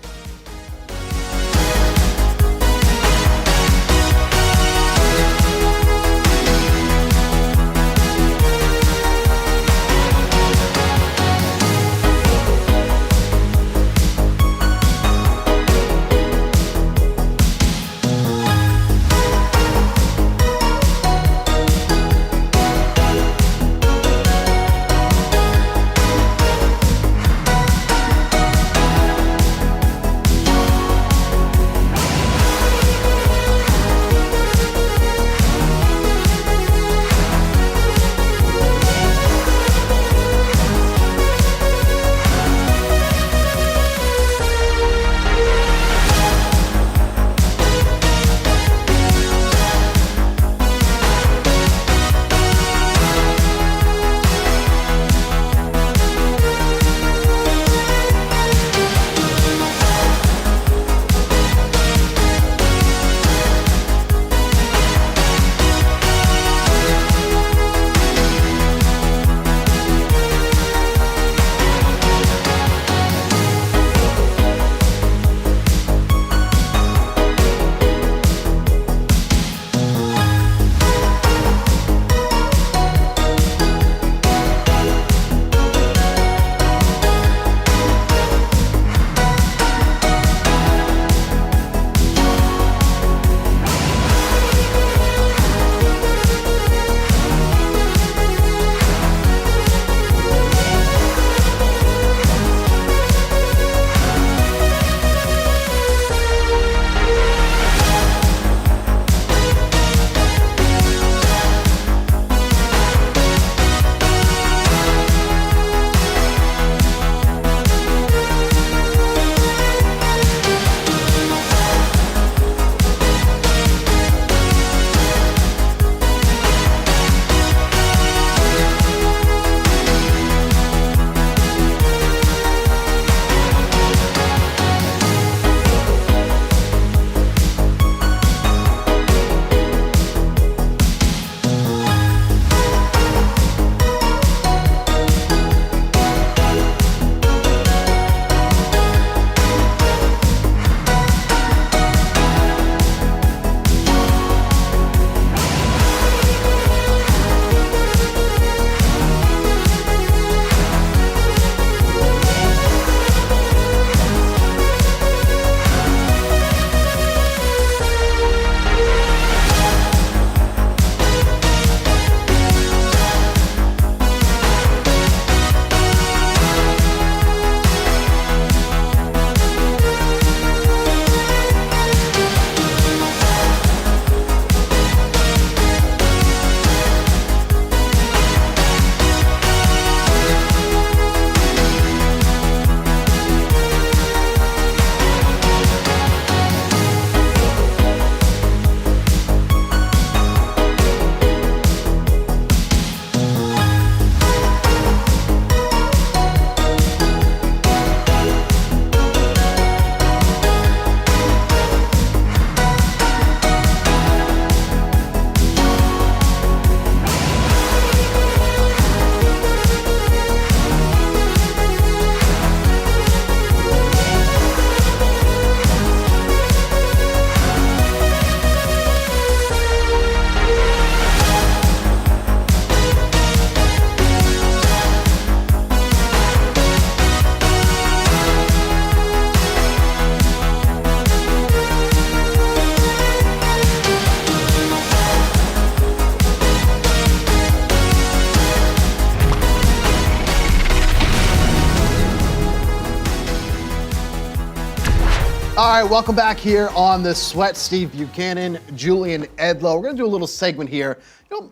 All right, welcome back here on The Sweat. Steve Buchanan, Julian Edlow. We're going to do a little segment here.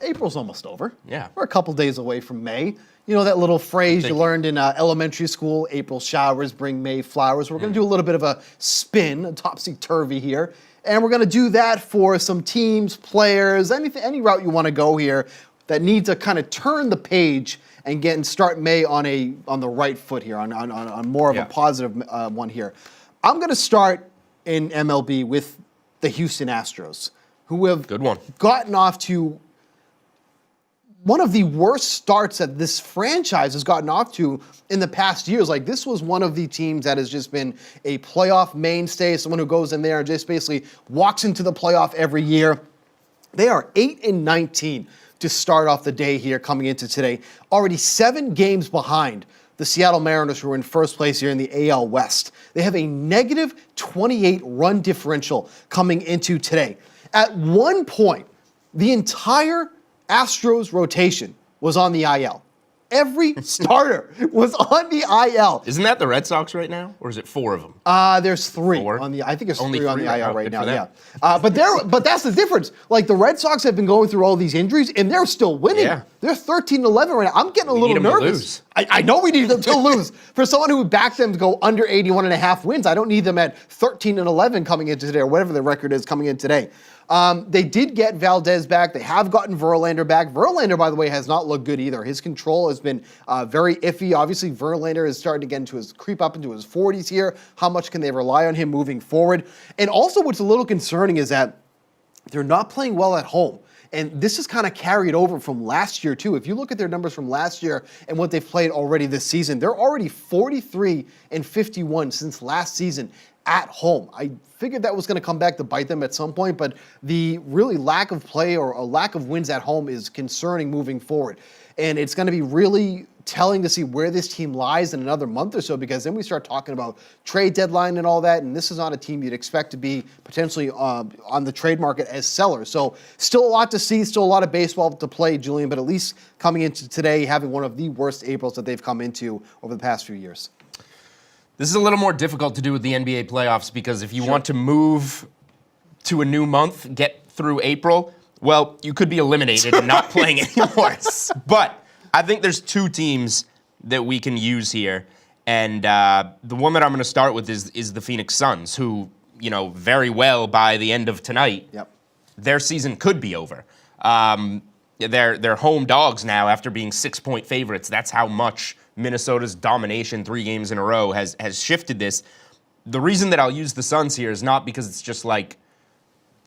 April's almost over. Yeah. We're a couple days away from May. You know that little phrase you learned in elementary school, April showers bring May flowers. We're going to do a little bit of a spin, a topsy-turvy here. And we're going to do that for some teams, players, any route you want to go here that need to kind of turn the page and start May on the right foot here, on more of a positive one here. I'm going to start in MLB with the Houston Astros, who have gotten off to one of the worst starts that this franchise has gotten off to in the past years. Like, this was one of the teams that has just been a playoff mainstay, someone who goes in there and just basically walks into the playoff every year. They are 8-19 to start off the day here coming into today. Already 7 games behind the Seattle Mariners, who are in first place here in the AL West. They have a negative 28 run differential coming into today. At one point, the entire Astros rotation was on the IL. Every starter was on the IL. Isn't that the Red Sox right now, or is it 4 of them? There's 3 4? on the. I think there's Only 3 on the three? IL Oh, right good now. for them. Yeah, but that's the difference. Like, the Red Sox have been going through all these injuries, and they're still winning. Yeah. They're 13-11 right now. I'm getting a We little need 'em to nervous. lose. I know we need them to lose. For someone who would back them to go under 81.5 wins, I don't need them at 13-11 coming into today, or whatever the record is coming in today. They did get Valdez back. They have gotten Verlander back. Verlander, by the way, has not looked good either. His control has been very iffy. Obviously, Verlander is starting to get creep up into his 40s here. How much can they rely on him moving forward? And also, what's a little concerning is that they're not playing well at home. And this is kind of carried over from last year, too. If you look at their numbers from last year and what they've played already this season, they're already 43-51 since last season at home. I figured that was going to come back to bite them at some point, but the really lack of play or a lack of wins at home is concerning moving forward. And it's going to be really telling to see where this team lies in another month or so, because then we start talking about trade deadline and all that, and this is not a team you'd expect to be potentially on the trade market as sellers. So still a lot to see, still a lot of baseball to play, Julian, but at least coming into today, having one of the worst Aprils that they've come into over the past few years. This is a little more difficult to do with the NBA playoffs, because if you want to move to a new month, get through April, well, you could be eliminated and not playing anymore. But I think there's 2 teams that we can use here. And the one that I'm going to start with is the Phoenix Suns, who, very well by the end of tonight, their season could be over. They're home dogs now after being 6-point favorites. That's how much Minnesota's domination 3 games in a row has shifted this. The reason that I'll use the Suns here is not because it's just like,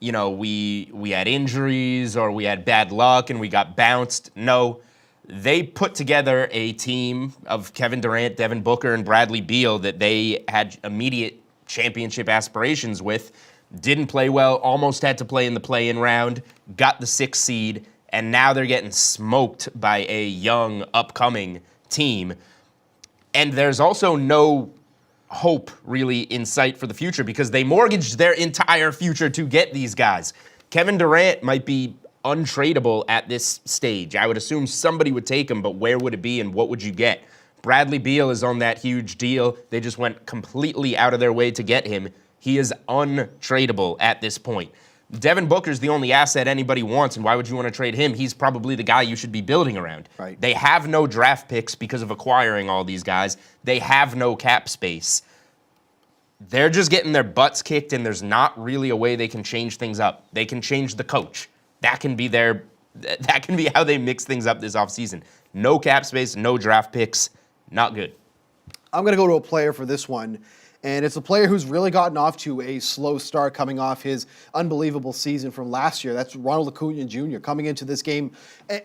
we had injuries or we had bad luck and we got bounced. No, they put together a team of Kevin Durant, Devin Booker, and Bradley Beal that they had immediate championship aspirations with. Didn't play well, almost had to play in the play-in round, got the 6th seed, and now they're getting smoked by a young, upcoming team. And there's also no hope really in sight for the future, because they mortgaged their entire future to get these guys. Kevin Durant might be untradeable at this stage. I would assume somebody would take him, but where would it be and what would you get? Bradley Beal is on that huge deal. They just went completely out of their way to get him. He is untradeable at this point. Devin Booker's the only asset anybody wants, and why would you want to trade him? He's probably the guy you should be building around. Right. They have no draft picks because of acquiring all these guys. They have no cap space. They're just getting their butts kicked, and there's not really a way they can change things up. They can change the coach. That can be how they mix things up this offseason. No cap space, no draft picks. Not good. I'm going to go to a player for this one. And it's a player who's really gotten off to a slow start coming off his unbelievable season from last year. That's Ronald Acuna Jr. coming into this game.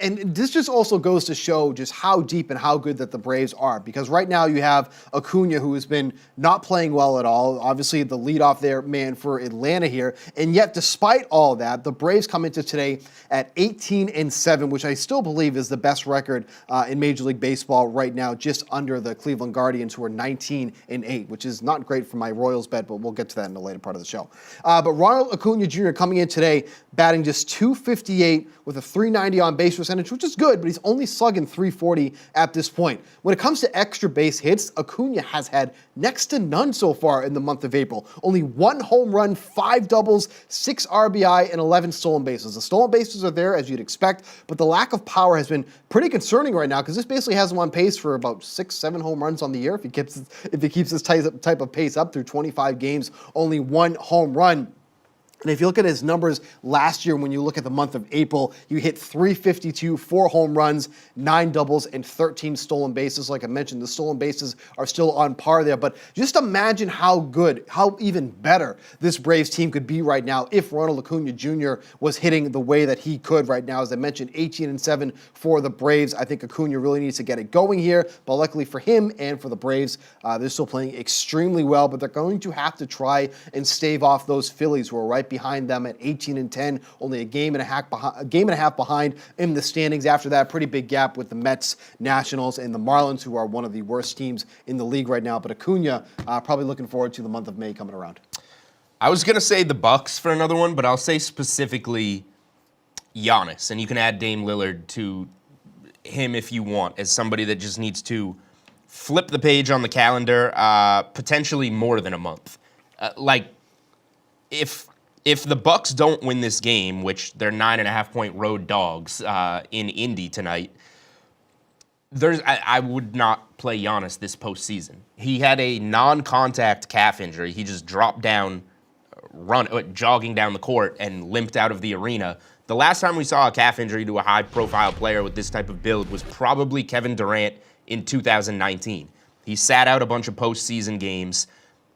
And this just also goes to show just how deep and how good that the Braves are. Because right now you have Acuna, who has been not playing well at all. Obviously the leadoff there man for Atlanta here. And yet despite all that, the Braves come into today at 18-7, which I still believe is the best record in Major League Baseball right now, just under the Cleveland Guardians, who are 19-8, which is not not great for my Royals bet, but we'll get to that in the later part of the show. But Ronald Acuna Jr. coming in today, batting just .258 with a .390 on base percentage, which is good, but he's only slugging .340 at this point. When it comes to extra base hits, Acuna has had next to none so far in the month of April. Only 1 home run, 5 doubles, 6 RBI, and 11 stolen bases. The stolen bases are there, as you'd expect, but the lack of power has been pretty concerning right now because this basically has him on pace for about 6-7 home runs on the year if he keeps this type of pace up through 25 games, only 1 home run. And if you look at his numbers last year, when you look at the month of April, you hit .352, 4 home runs, 9 doubles, and 13 stolen bases. Like I mentioned, the stolen bases are still on par there. But just imagine how good, how even better this Braves team could be right now if Ronald Acuna Jr. was hitting the way that he could right now. As I mentioned, 18-7 for the Braves. I think Acuna really needs to get it going here. But luckily for him and for the Braves, they're still playing extremely well. But they're going to have to try and stave off those Phillies who are right behind them at 18-10, only a game and a half behind in the standings. After that, pretty big gap with the Mets, Nationals, and the Marlins, who are one of the worst teams in the league right now. But Acuna, probably looking forward to the month of May coming around. I was going to say the Bucks for another one, but I'll say specifically Giannis, and you can add Dame Lillard to him if you want, as somebody that just needs to flip the page on the calendar, potentially more than a month. If the Bucks don't win this game, which they're 9.5-point road dogs in Indy tonight, I would not play Giannis this postseason. He had a non-contact calf injury. He just dropped down, jogging down the court and limped out of the arena. The last time we saw a calf injury to a high-profile player with this type of build was probably Kevin Durant in 2019. He sat out a bunch of postseason games.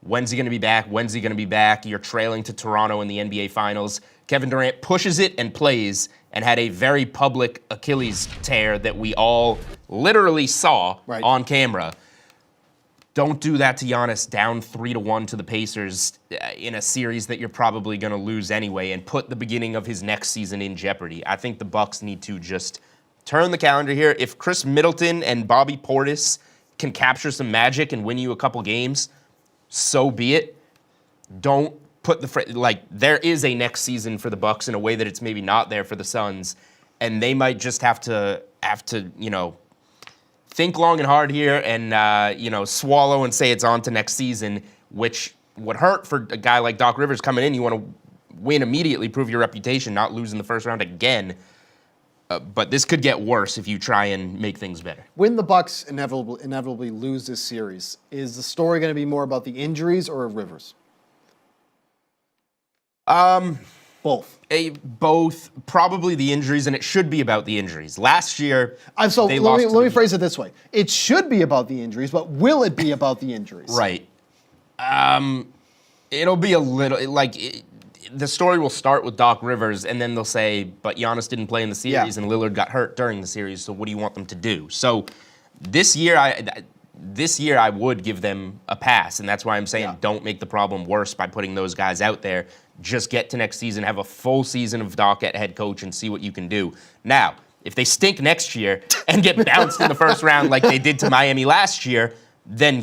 When's he going to be back? When's he going to be back? You're trailing to Toronto in the NBA Finals. Kevin Durant pushes it and plays and had a very public Achilles tear that we all literally saw on camera. Don't do that to Giannis down 3-1 to the Pacers in a series that you're probably going to lose anyway and put the beginning of his next season in jeopardy. I think the Bucks need to just turn the calendar here. If Chris Middleton and Bobby Portis can capture some magic and win you a couple games, so be it. Don't put there is a next season for the Bucks in a way that it's maybe not there for the Suns, and they might just have to think long and hard here and swallow and say it's on to next season, which would hurt for a guy like Doc Rivers coming in. You want to win immediately, prove your reputation, not lose in the first round again. But this could get worse if you try and make things better. When the Bucks inevitably lose this series, is the story going to be more about the injuries or Rivers? Both. Both. Probably the injuries, and it should be about the injuries. Last year, let me phrase it this way. It should be about the injuries, but will it be about the injuries? Right. It'll be a little the story will start with Doc Rivers, and then they'll say, but Giannis didn't play in the series, and Lillard got hurt during the series, so what do you want them to do? So this year I would give them a pass, and that's why I'm saying don't make the problem worse by putting those guys out there. Just get to next season, have a full season of Doc at head coach, and see what you can do. Now, if they stink next year and get bounced in the first round like they did to Miami last year, then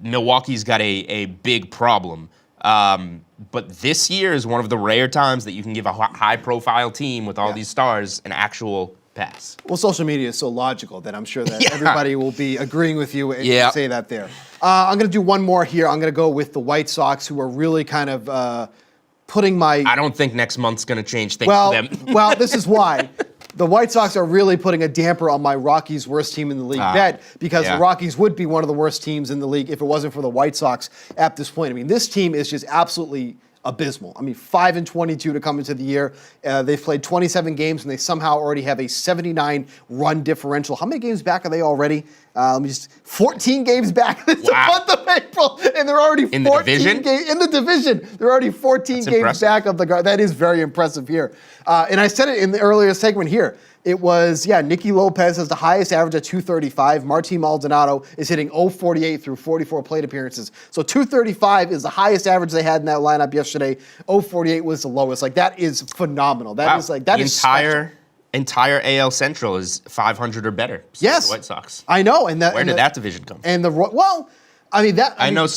Milwaukee's got a big problem. But this year is one of the rare times that you can give a high-profile team with all these stars an actual pass. Well, social media is so logical that I'm sure that everybody will be agreeing with you and say that there. I'm going to do one more here. I'm going to go with the White Sox, who are really kind of putting my... I don't think next month's going to change things for them. Well, this is why. The White Sox are really putting a damper on my Rockies' worst team in the league bet, because the Rockies would be one of the worst teams in the league if it wasn't for the White Sox at this point. I mean, this team is just absolutely abysmal. I mean, 5-22 to come into the year. They've played 27 games, and they somehow already have a 79 run differential. How many games back are they already? 14 games back in the month of April, and they're already in 14 games in the division. They're already 14 games back of the guard. That is very impressive here. And I said it in the earlier segment here. It was, Nicky Lopez has the highest average at 235. Martin Maldonado is hitting 048 through 44 plate appearances. So 235 is the highest average they had in that lineup yesterday. 048 was the lowest. That is phenomenal. That is the entire AL Central is 500 or better. Yes. The White Sox. I know. Where did that division come from? And I mean, I know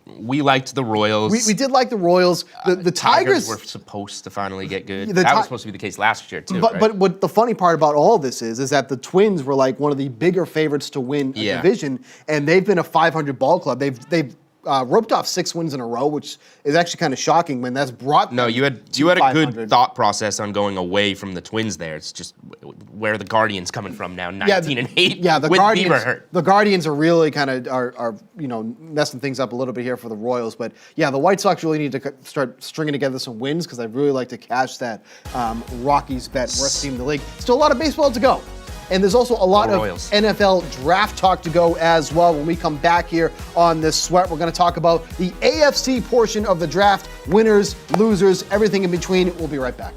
we liked the Royals. We did like the Royals. The Tigers were supposed to finally get good. The That was supposed to be the case last year too. But right? but what the funny part about all this is that the Twins were like one of the bigger favorites to win a division, and they've been a 500 ball club. They've roped off 6 wins in a row, which is actually kind of shocking when that's brought. No, you had a good thought process on going away from the Twins there. It's just where the Guardians coming from now, 19-8. Yeah, the with Guardians. Bieber hurt. The Guardians are really kind of are messing things up a little bit here for the Royals. But yeah, the White Sox really need to start stringing together some wins because I'd really like to cash that Rockies bet, worst team in the league. Still a lot of baseball to go. And there's also a lot of NFL draft talk to go as well. When we come back here on this sweat, we're going to talk about the AFC portion of the draft, winners, losers, everything in between. We'll be right back.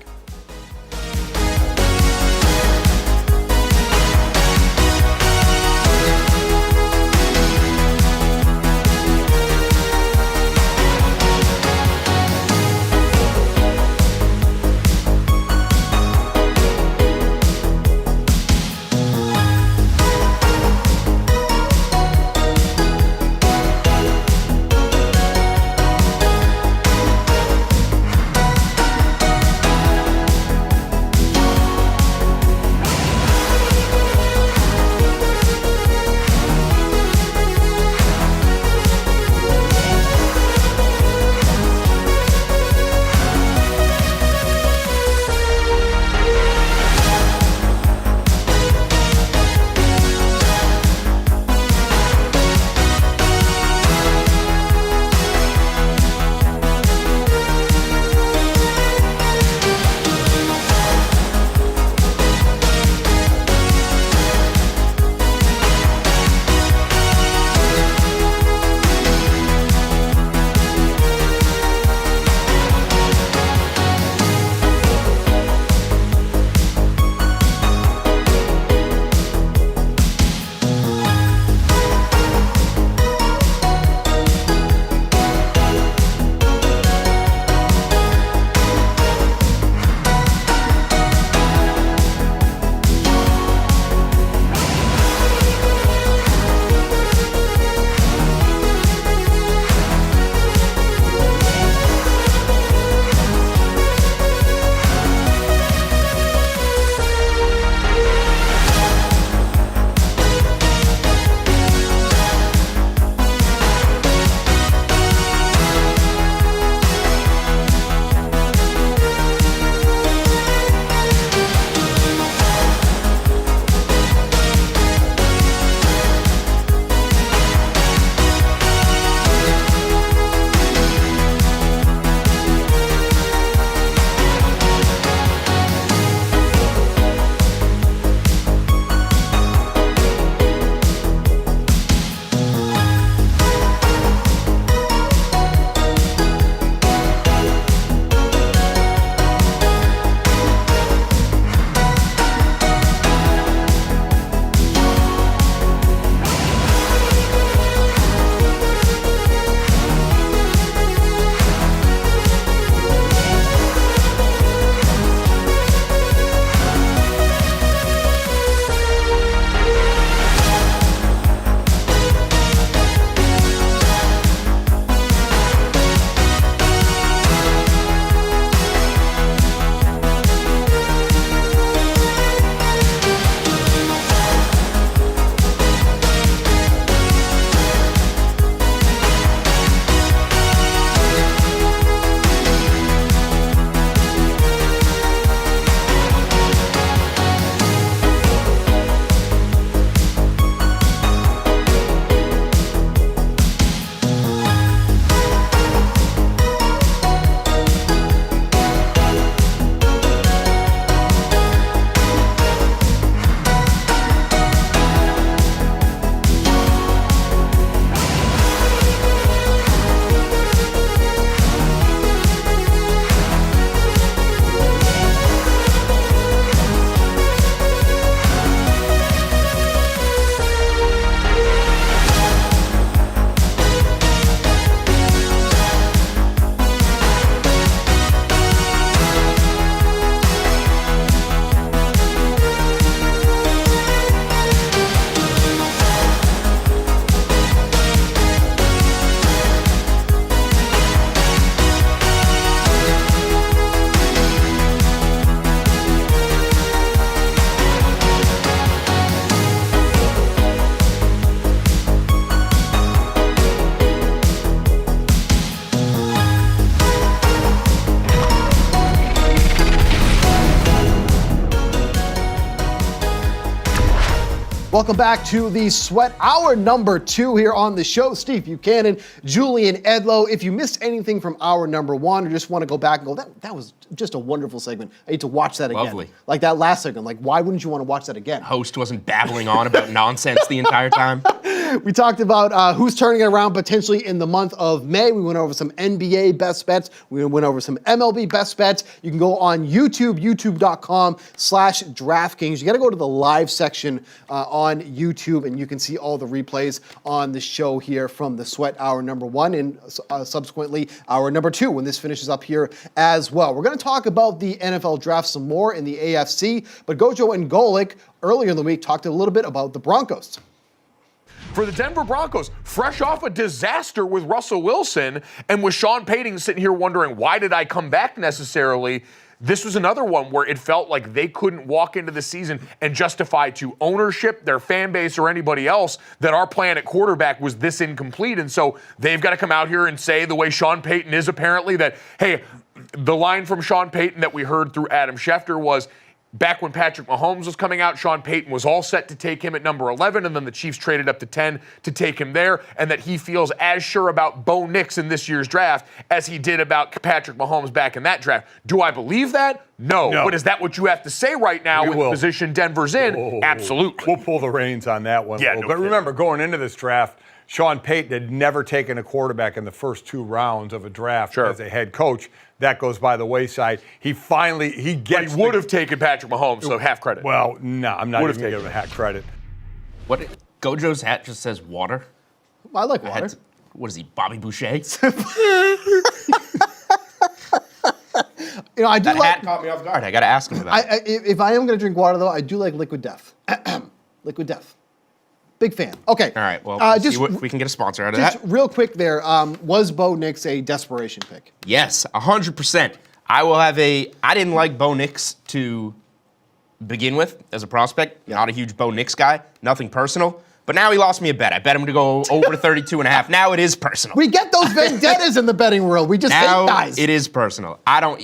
Welcome back to the Sweat Hour number 2 here on the show. Steve Buchanan, Julian Edlow. If you missed anything from hour number 1 or just want to go back and go, that was just a wonderful segment. I need to watch that again. Lovely. Like that last segment. Like, why wouldn't you want to watch that again? Host wasn't babbling on about nonsense the entire time. We talked about who's turning it around potentially in the month of May. We went over some NBA best bets. We went over some MLB best bets. You can go on YouTube, youtube.com/DraftKings. You got to go to the live section on YouTube, and you can see all the replays on the show here from the Sweat Hour number 1 and subsequently hour number 2 when this finishes up here as well. We're going to talk about the NFL draft some more in the AFC, but Gojo and Golic earlier in the week talked a little bit about the Broncos. For the Denver Broncos, fresh off a disaster with Russell Wilson, and with Sean Payton sitting here wondering, why did I come back necessarily? This was another one where it felt like they couldn't walk into the season and justify to ownership, their fan base, or anybody else that our plan at quarterback was this incomplete. And so they've got to come out here and say, the way Sean Payton is apparently, that, hey, the line from Sean Payton that we heard through Adam Schefter was, back when Patrick Mahomes was coming out, Sean Payton was all set to take him at number 11, and then the Chiefs traded up to 10 to take him there, and that he feels as sure about Bo Nix in this year's draft as he did about Patrick Mahomes back in that draft. Do I believe that? No. But is that what you have to say right now with the position Denver's in? Absolutely. We'll pull the reins on that one. Yeah, But remember, going into this draft, Sean Payton had never taken a quarterback in the first 2 rounds of a draft as a head coach. That goes by the wayside. He gets. But he would have taken Patrick Mahomes, so half credit. Well, no, I'm not even going to give him half credit. What? Gojo's hat just says water. I like water. What is he, Bobby Boucher? I do that hat caught me off guard. I got to ask him about it. If I am going to drink water, though, I do like Liquid Death. Liquid Death. Big fan. Okay. All right, well, see if we can get a sponsor out of just that. Real quick there, was Bo Nix a desperation pick? Yes, 100%. I didn't like Bo Nix to begin with as a prospect. Not a huge Bo Nix guy. Nothing personal. But now he lost me a bet. I bet him to go over 32.5. Now it is personal. We get those vendettas in the betting world. We just hate guys. It is personal.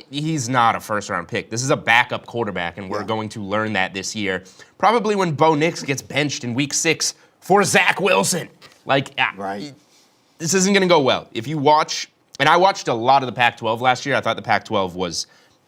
He's not a first-round pick. This is a backup quarterback, and we're going to learn that this year. Probably when Bo Nix gets benched in week 6 for Zach Wilson. This isn't going to go well. If you watch, and I watched a lot of the Pac-12 last year. I thought the Pac-12 was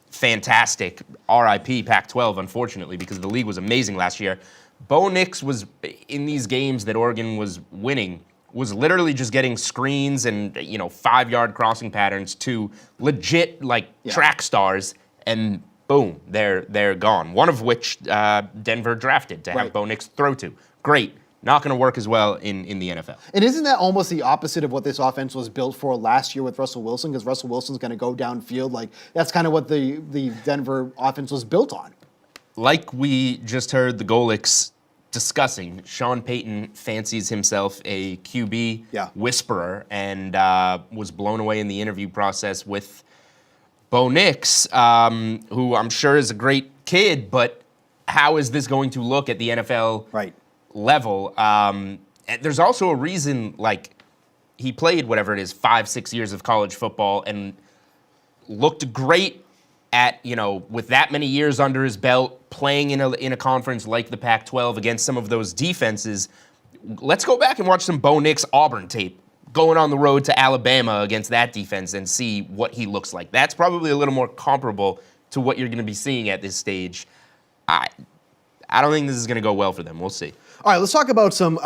fantastic. RIP Pac-12, unfortunately, because the league was amazing last year. Bo Nix was, in these games that Oregon was winning, was literally just getting screens and 5-yard crossing patterns to legit track stars, and boom, they're gone. One of which Denver drafted to have Bo Nix throw to. Great. Not going to work as well in the NFL. And isn't that almost the opposite of what this offense was built for last year with Russell Wilson? Because Russell Wilson's going to go downfield. That's kind of what the Denver offense was built on. Like we just heard the Golics discussing, Sean Payton fancies himself a QB whisperer and was blown away in the interview process with Bo Nix, who I'm sure is a great kid, but how is this going to look at the NFL level? There's also a reason, he played 5-6 years of college football and looked great at, with that many years under his belt, playing in a conference like the Pac-12 against some of those defenses. Let's go back and watch some Bo Nix Auburn tape going on the road to Alabama against that defense and see what he looks like. That's probably a little more comparable to what you're going to be seeing at this stage. I don't think this is going to go well for them. We'll see. All right, let's talk about some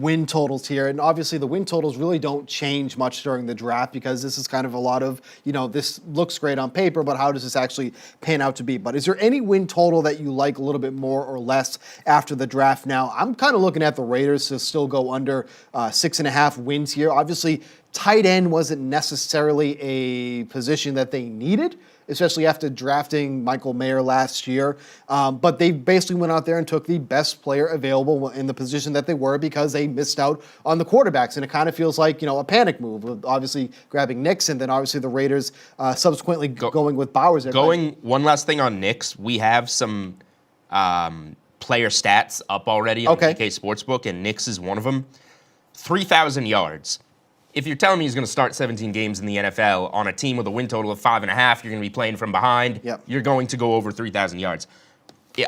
win totals here. And obviously the win totals really don't change much during the draft because this is kind of a lot of, this looks great on paper, but how does this actually pan out to be? But is there any win total that you like a little bit more or less after the draft now? I'm kind of looking at the Raiders to still go under 6.5 wins here. Obviously, tight end wasn't necessarily a position that they needed, especially after drafting Michael Mayer last year. But they basically went out there and took the best player available in the position that they were because they missed out on the quarterbacks. And it kind of feels like, a panic move, with obviously grabbing Nix and then obviously the Raiders subsequently going with Bowers. One last thing on Nix. We have some player stats up already on DK Sportsbook, and Nix is one of them. 3,000 yards. If you're telling me he's going to start 17 games in the NFL on a team with a win total of 5.5, you're going to be playing from behind, you're going to go over 3,000 yards.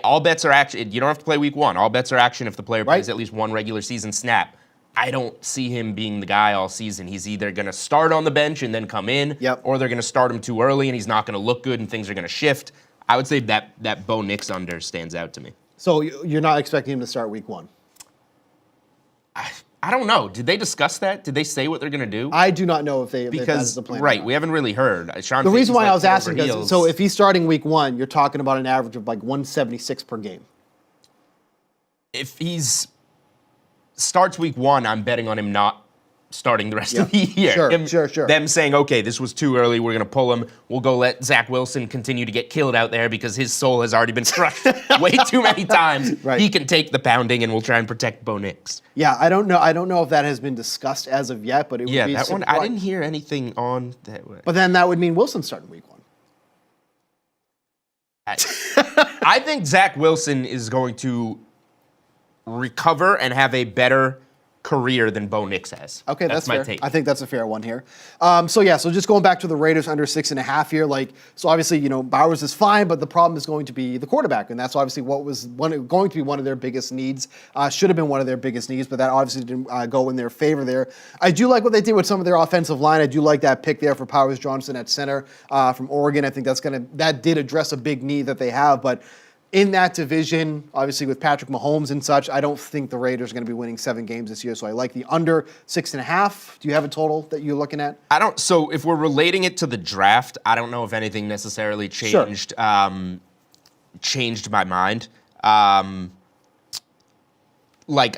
all bets are action. You don't have to play week 1. All bets are action if the player plays at least one regular season snap. I don't see him being the guy all season. He's either going to start on the bench and then come in, or they're going to start him too early and he's not going to look good and things are going to shift. I would say that Bo Nix under stands out to me. So you're not expecting him to start week 1? I don't know. Did they discuss that? Did they say what they're going to do? I do not know if they because that's the plan. Right, we haven't really heard. The reason why I was asking is so if he's starting week 1, you're talking about an average of like 176 per game. If he's starts week 1, I'm betting on him not starting the rest of the year. Sure. Them saying, okay, this was too early, we're going to pull him. We'll go let Zach Wilson continue to get killed out there because his soul has already been crushed way too many times. He can take the pounding and we'll try and protect Bo Nix. Yeah, I don't know if that has been discussed as of yet, but it would be that one, I didn't hear anything on that. But then that would mean Wilson starting week 1. I think Zach Wilson is going to recover and have a better career than Bo Nix has. Okay, that's my fair. take. I think that's a fair one here. So just going back to the Raiders under 6.5 here, so obviously, Bowers is fine, but the problem is going to be the quarterback, and that's obviously what was going to be one of their biggest needs. Should have been one of their biggest needs, but that obviously didn't go in their favor there. I do like what they did with some of their offensive line. I do like that pick there for Powers Johnson at center from Oregon. I think that did address a big need that they have, but in that division, obviously with Patrick Mahomes and such, I don't think the Raiders are going to be winning 7 games this year. So I like the under 6.5. Do you have a total that you're looking at? I don't. So if we're relating it to the draft, I don't know if anything necessarily changed. Changed my mind. I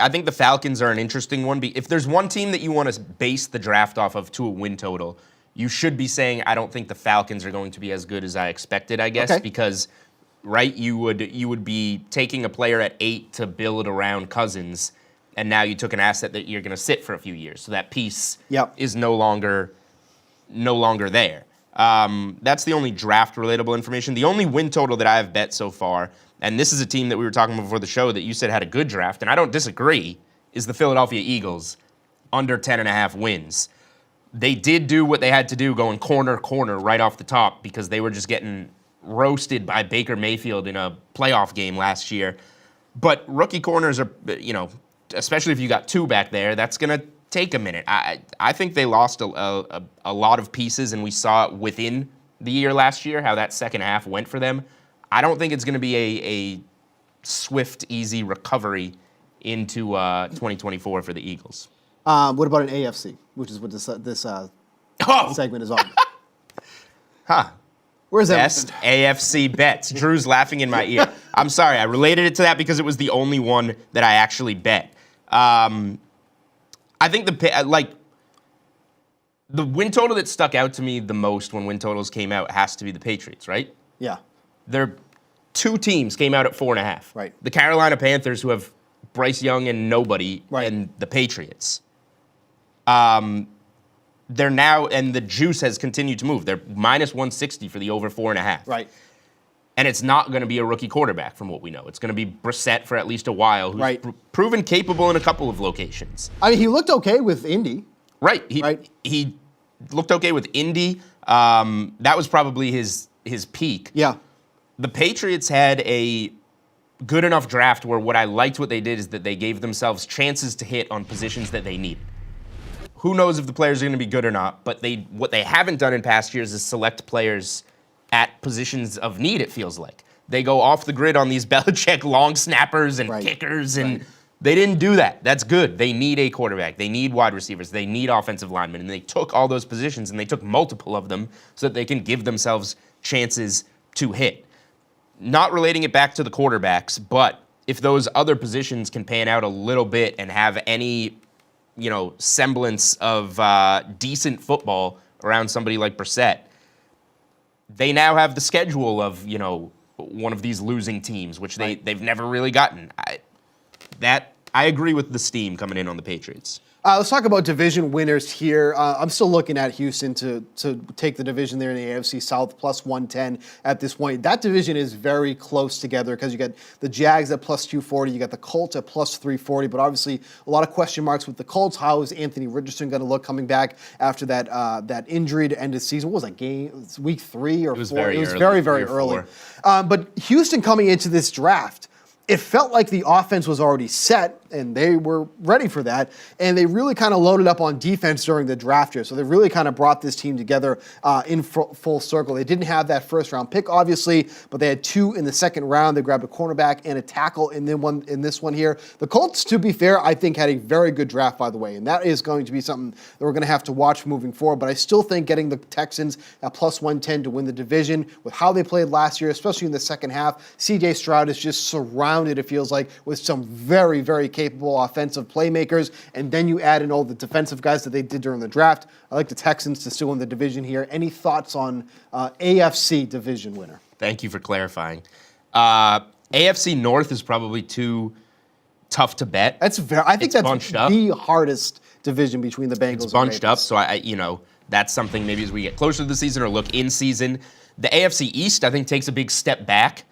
think the Falcons are an interesting one. If there's one team that you want to base the draft off of to a win total, you should be saying I don't think the Falcons are going to be as good as I expected. I guess because. Right, you would be taking a player at 8 to build around Cousins, and now you took an asset that you're going to sit for a few years. So that piece is no longer there. That's the only draft relatable information. The only win total that I have bet so far, and this is a team that we were talking about before the show that you said had a good draft, and I don't disagree, is the Philadelphia Eagles under 10.5 wins. They did do what they had to do, going corner right off the top because they were just getting roasted by Baker Mayfield in a playoff game last year. But rookie corners are, especially if you got 2 back there, that's going to take a minute. I think they lost a lot of pieces, and we saw it within the year last year, how that second half went for them. I don't think it's going to be a swift, easy recovery into 2024 for the Eagles. What about an AFC, which is what this segment is on? Where's that? Best AFC bets. Drew's laughing in my ear. I'm sorry, I related it to that because it was the only one that I actually bet. I think the win total that stuck out to me the most when win totals came out has to be the Patriots, right? Yeah. Their 2 teams came out at 4.5. Right. The Carolina Panthers, who have Bryce Young and nobody, and the Patriots. They're now, and the juice has continued to move. They're minus 160 for the over 4.5. Right. And it's not going to be a rookie quarterback from what we know. It's going to be Brissett for at least a while, who's proven capable in a couple of locations. I mean, he looked okay with Indy. Right. He looked okay with Indy. That was probably his peak. Yeah. The Patriots had a good enough draft where what I liked what they did is that they gave themselves chances to hit on positions that they needed. Who knows if the players are going to be good or not, but what they haven't done in past years is select players at positions of need, it feels like. They go off the grid on these Belichick long snappers and kickers, and they didn't do that. That's good. They need a quarterback. They need wide receivers. They need offensive linemen, and they took all those positions, and they took multiple of them so that they can give themselves chances to hit. Not relating it back to the quarterbacks, but if those other positions can pan out a little bit and have any semblance of decent football around somebody like Brissett, they now have the schedule of, one of these losing teams, which they've never really gotten. I agree with the steam coming in on the Patriots. Let's talk about division winners here. I'm still looking at Houston to take the division there in the AFC South, plus 110 at this point. That division is very close together because you got the Jags at plus 240, you got the Colts at plus 340, but obviously a lot of question marks with the Colts. How is Anthony Richardson going to look coming back after that injury to end the season? What was that game? It was week 3 or 4? It was very, very early. But Houston coming into this draft, it felt like the offense was already set, and they were ready for that, and they really kind of loaded up on defense during the draft year, so they really kind of brought this team together in full circle. They didn't have that first-round pick, obviously, but they had 2 in the second round. They grabbed a cornerback and a tackle in this one here. The Colts, to be fair, I think had a very good draft, by the way, and that is going to be something that we're going to have to watch moving forward, but I still think getting the Texans at plus 110 to win the division with how they played last year, especially in the second half, C.J. Stroud is just surrounded, it feels like, with some very, very capable offensive playmakers, and then you add in all the defensive guys that they did during the draft. I like the Texans to still win the division here. Any thoughts on AFC division winner? Thank you for clarifying. AFC North is probably too tough to bet. I think that's the hardest division between the Bengals and Ravens. It's bunched up, so that's something maybe as we get closer to the season or look in season. The AFC East, I think, takes a big step back.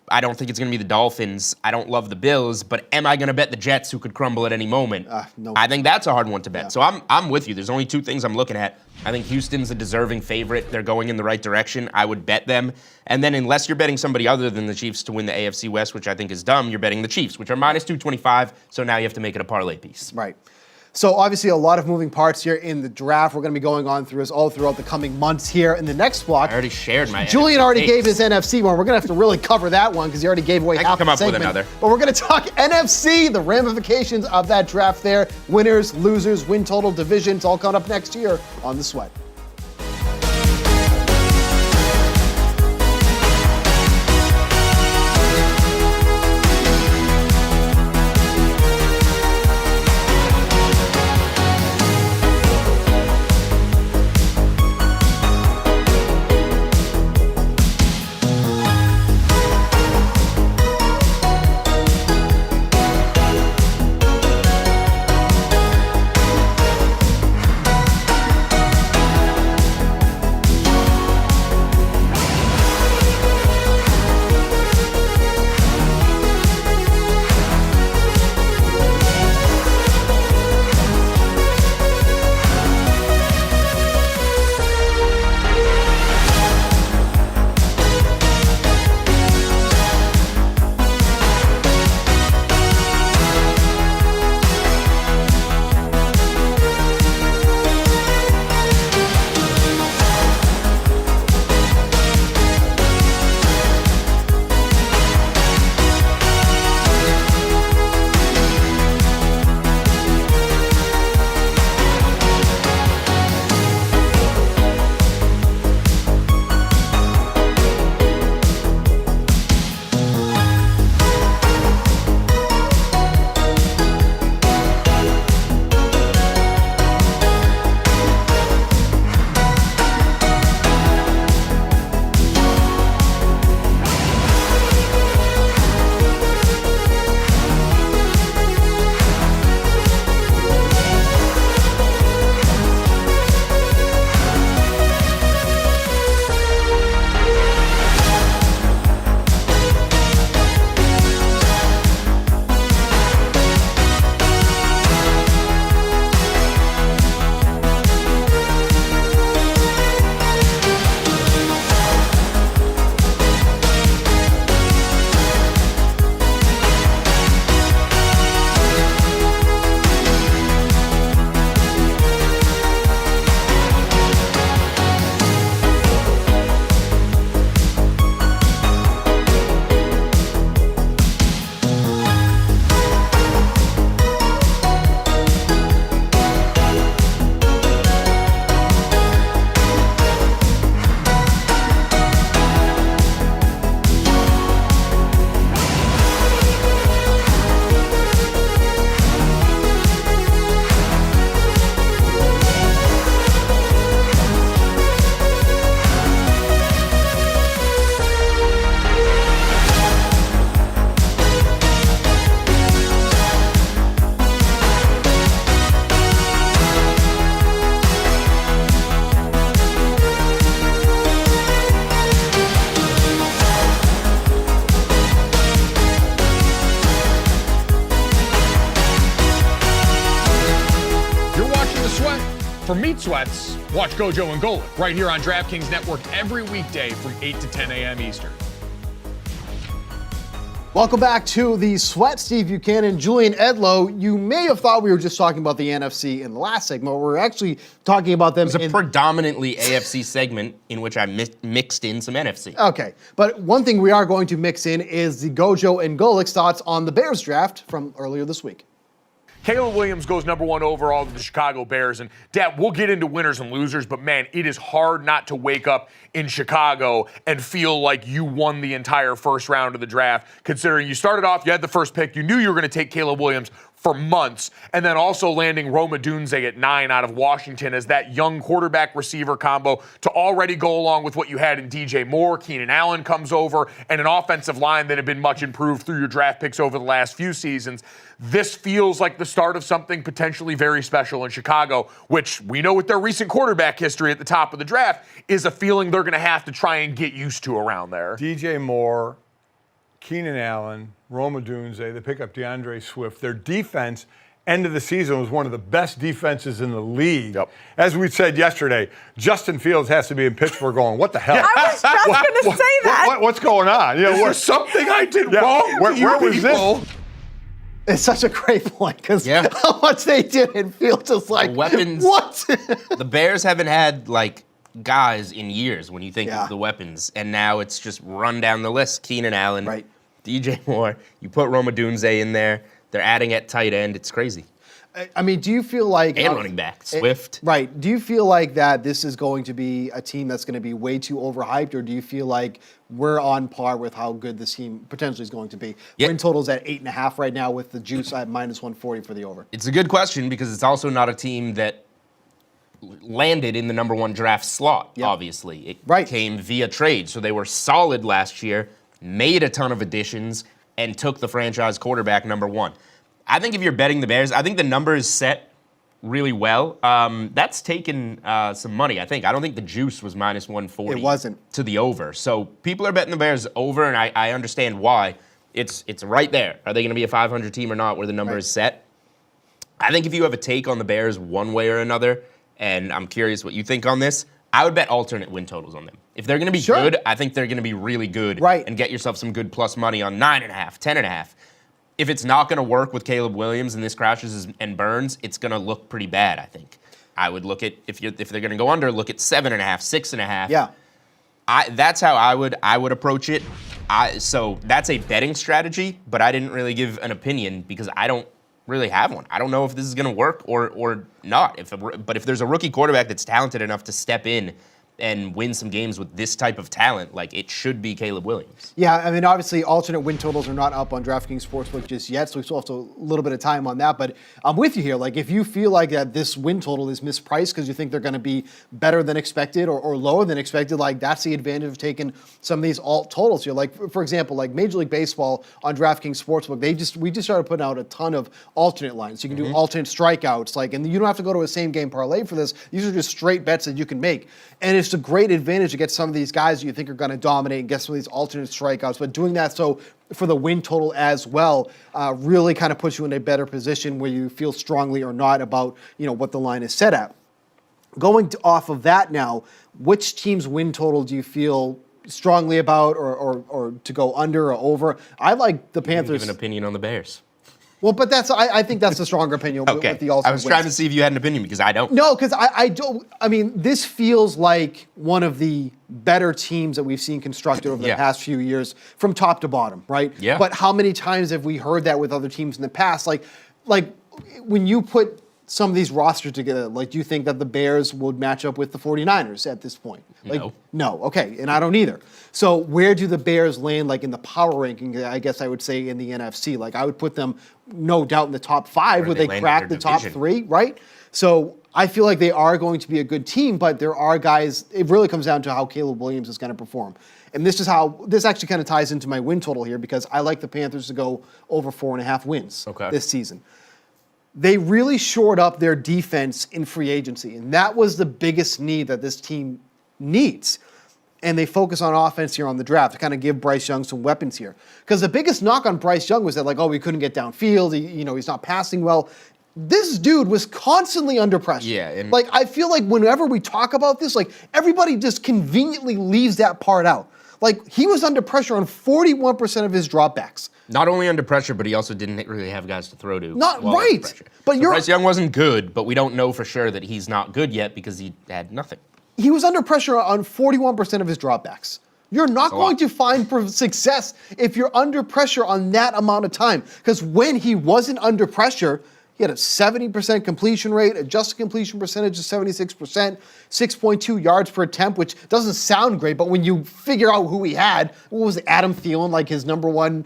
I don't think it's going to be the Dolphins. I don't love the Bills, but am I going to bet the Jets, who could crumble at any moment? No. I think that's a hard one to bet. Yeah. So I'm with you. There's only 2 things I'm looking at. I think Houston's a deserving favorite. They're going in the right direction. I would bet them. And then unless you're betting somebody other than the Chiefs to win the AFC West, which I think is dumb, you're betting the Chiefs, which are minus 225. So now you have to make it a parlay piece. Right. So obviously a lot of moving parts here in the draft. We're going to be going on through this all throughout the coming months here. In the next block, I already shared my Julian already gave his NFC one. We're going to have to really cover that one because he already gave away half the segment. I can come up with another. But we're going to talk NFC, the ramifications of that draft there, winners, losers, win total, divisions, all coming up next year on The Sweat. For Meat Sweats, watch Gojo and Golic right here on DraftKings Network every weekday from 8 to 10 a.m. Eastern. Welcome back to the Sweat. Steve Buchanan, Julian Edlow. You may have thought we were just talking about the NFC in the last segment. We're actually talking about them. It was a predominantly AFC segment in which I mixed in some NFC. Okay, but one thing we are going to mix in is the Gojo and Golic's thoughts on the Bears draft from earlier this week. Caleb Williams goes number 1 overall to the Chicago Bears. And, Dad, we'll get into winners and losers, but, man, it is hard not to wake up in Chicago and feel like you won the entire first round of the draft, considering you started off, you had the first pick, you knew you were going to take Caleb Williams for months, and then also landing Rome Odunze at 9 out of Washington as that young quarterback-receiver combo to already go along with what you had in DJ Moore. Keenan Allen comes over, and an offensive line that had been much improved through your draft picks over the last few seasons. This feels like the start of something potentially very special in Chicago, which we know with their recent quarterback history at the top of the draft is a feeling they're going to have to try and get used to around there. DJ Moore, Keenan Allen, Rome Odunze, they pick up DeAndre Swift. Their defense, end of the season, was one of the best defenses in the league. Yep. As we said yesterday, Justin Fields has to be in Pittsburgh going, what the hell? I was just going to say that. What's going on? You know, Is there something I did Yeah, wrong where to you was people? this? It's such a great point because how much they did and feel just like Weapons. What? The Bears haven't had, like, guys in years when you think Yeah. of the weapons, and now it's just run down the list. Keenan Allen, Right. DJ Moore, you put Rome Odunze in there, they're adding at tight end, it's crazy. I mean, do you feel like And running back, Swift. Right. Do you feel like that this is going to be a team that's going to be way too overhyped, or do you feel like we're on par with how good this team potentially is going to be? Yeah. Win total's at 8.5 right now with the juice at -140 for the over. It's a good question because it's also not a team that landed in the number 1 draft slot, Yep. obviously. It Right. came via trade, so they were solid last year, made a ton of additions, and took the franchise quarterback number 1. I think if you're betting the Bears, I think the number is set really well. That's taken some money, I think. I don't think the juice was -140. It wasn't. To the over. So people are betting the Bears over, and I understand why. It's right there. Are they going to be a 500 team or not where the number is set? I think if you have a take on the Bears one way or another, and I'm curious what you think on this, I would bet alternate win totals on them. If they're going to be good, I think they're going to be really good. Right. And get yourself some good plus money on 9.5, 10.5. If it's not going to work with Caleb Williams and this crashes and burns, it's going to look pretty bad, I think. I would look at, if they're going to go under, look at 7.5, 6.5. Yeah. That's how I would approach it. So that's a betting strategy, but I didn't really give an opinion because I don't really have one. I don't know if this is going to work or not. But if there's a rookie quarterback that's talented enough to step in and win some games with this type of talent, like it should be Caleb Williams. Yeah, I mean, obviously, alternate win totals are not up on DraftKings Sportsbook just yet, so we still have a little bit of time on that. But I'm with you here. Like, if you feel like that this win total is mispriced because you think they're going to be better than expected or lower than expected, like that's the advantage of taking some of these alt totals here. Like, for example, like Major League Baseball on DraftKings Sportsbook, we just started putting out a ton of alternate lines. You can do alternate strikeouts, like, and you don't have to go to a same game parlay for this. These are just straight bets that you can make, and it's a great advantage to get some of these guys you think are going to dominate and get some of these alternate strikeouts. But doing that so for the win total as well really kind of puts you in a better position where you feel strongly or not about what the line is set at. Going off of that now, which team's win total do you feel strongly about or to go under or over? I like the Panthers. Give an opinion on the Bears. Well, but I think that's the stronger opinion with the alternate I was trying to see if you had an opinion because I don't. No, because I don't. I mean, this feels like one of the better teams that we've seen constructed over the past few years from top to bottom, right? Yeah. But how many times have we heard that with other teams in the past? Like when you put some of these rosters together, like, do you think that the Bears would match up with the 49ers at this point? Like, no. Okay, and I don't either. So where do the Bears land, like, in the power ranking, I guess I would say, in the NFC? Like, I would put them, no doubt, in the top 5. Would they crack the top 3, right? So I feel like they are going to be a good team, but there are guys, it really comes down to how Caleb Williams is going to perform. And this actually kind of ties into my win total here because I like the Panthers to go over 4.5 wins this season. They really shored up their defense in free agency, and that was the biggest need that this team needs. And they focus on offense here on the draft to kind of give Bryce Young some weapons here. Because the biggest knock on Bryce Young was that, like, we couldn't get downfield. He's not passing well. this dude was constantly under pressure. Yeah, and- like, I feel like whenever we talk about this, like, everybody just conveniently leaves that part out. Like, he was under pressure on 41% of his dropbacks. Not only under pressure, but he also didn't really have guys to throw to. Not while under right. pressure. But So you're Bryce Young wasn't good, but we don't know for sure that he's not good yet because he had nothing. he was under pressure on 41% of his dropbacks. You're not going to find success if you're under pressure on that amount of time. Because when he wasn't under pressure, he had a 70% completion rate, adjusted completion percentage of 76%, 6.2 yards per attempt, which doesn't sound great, but when you figure out who he had, what was it, Adam Thielen, like his number one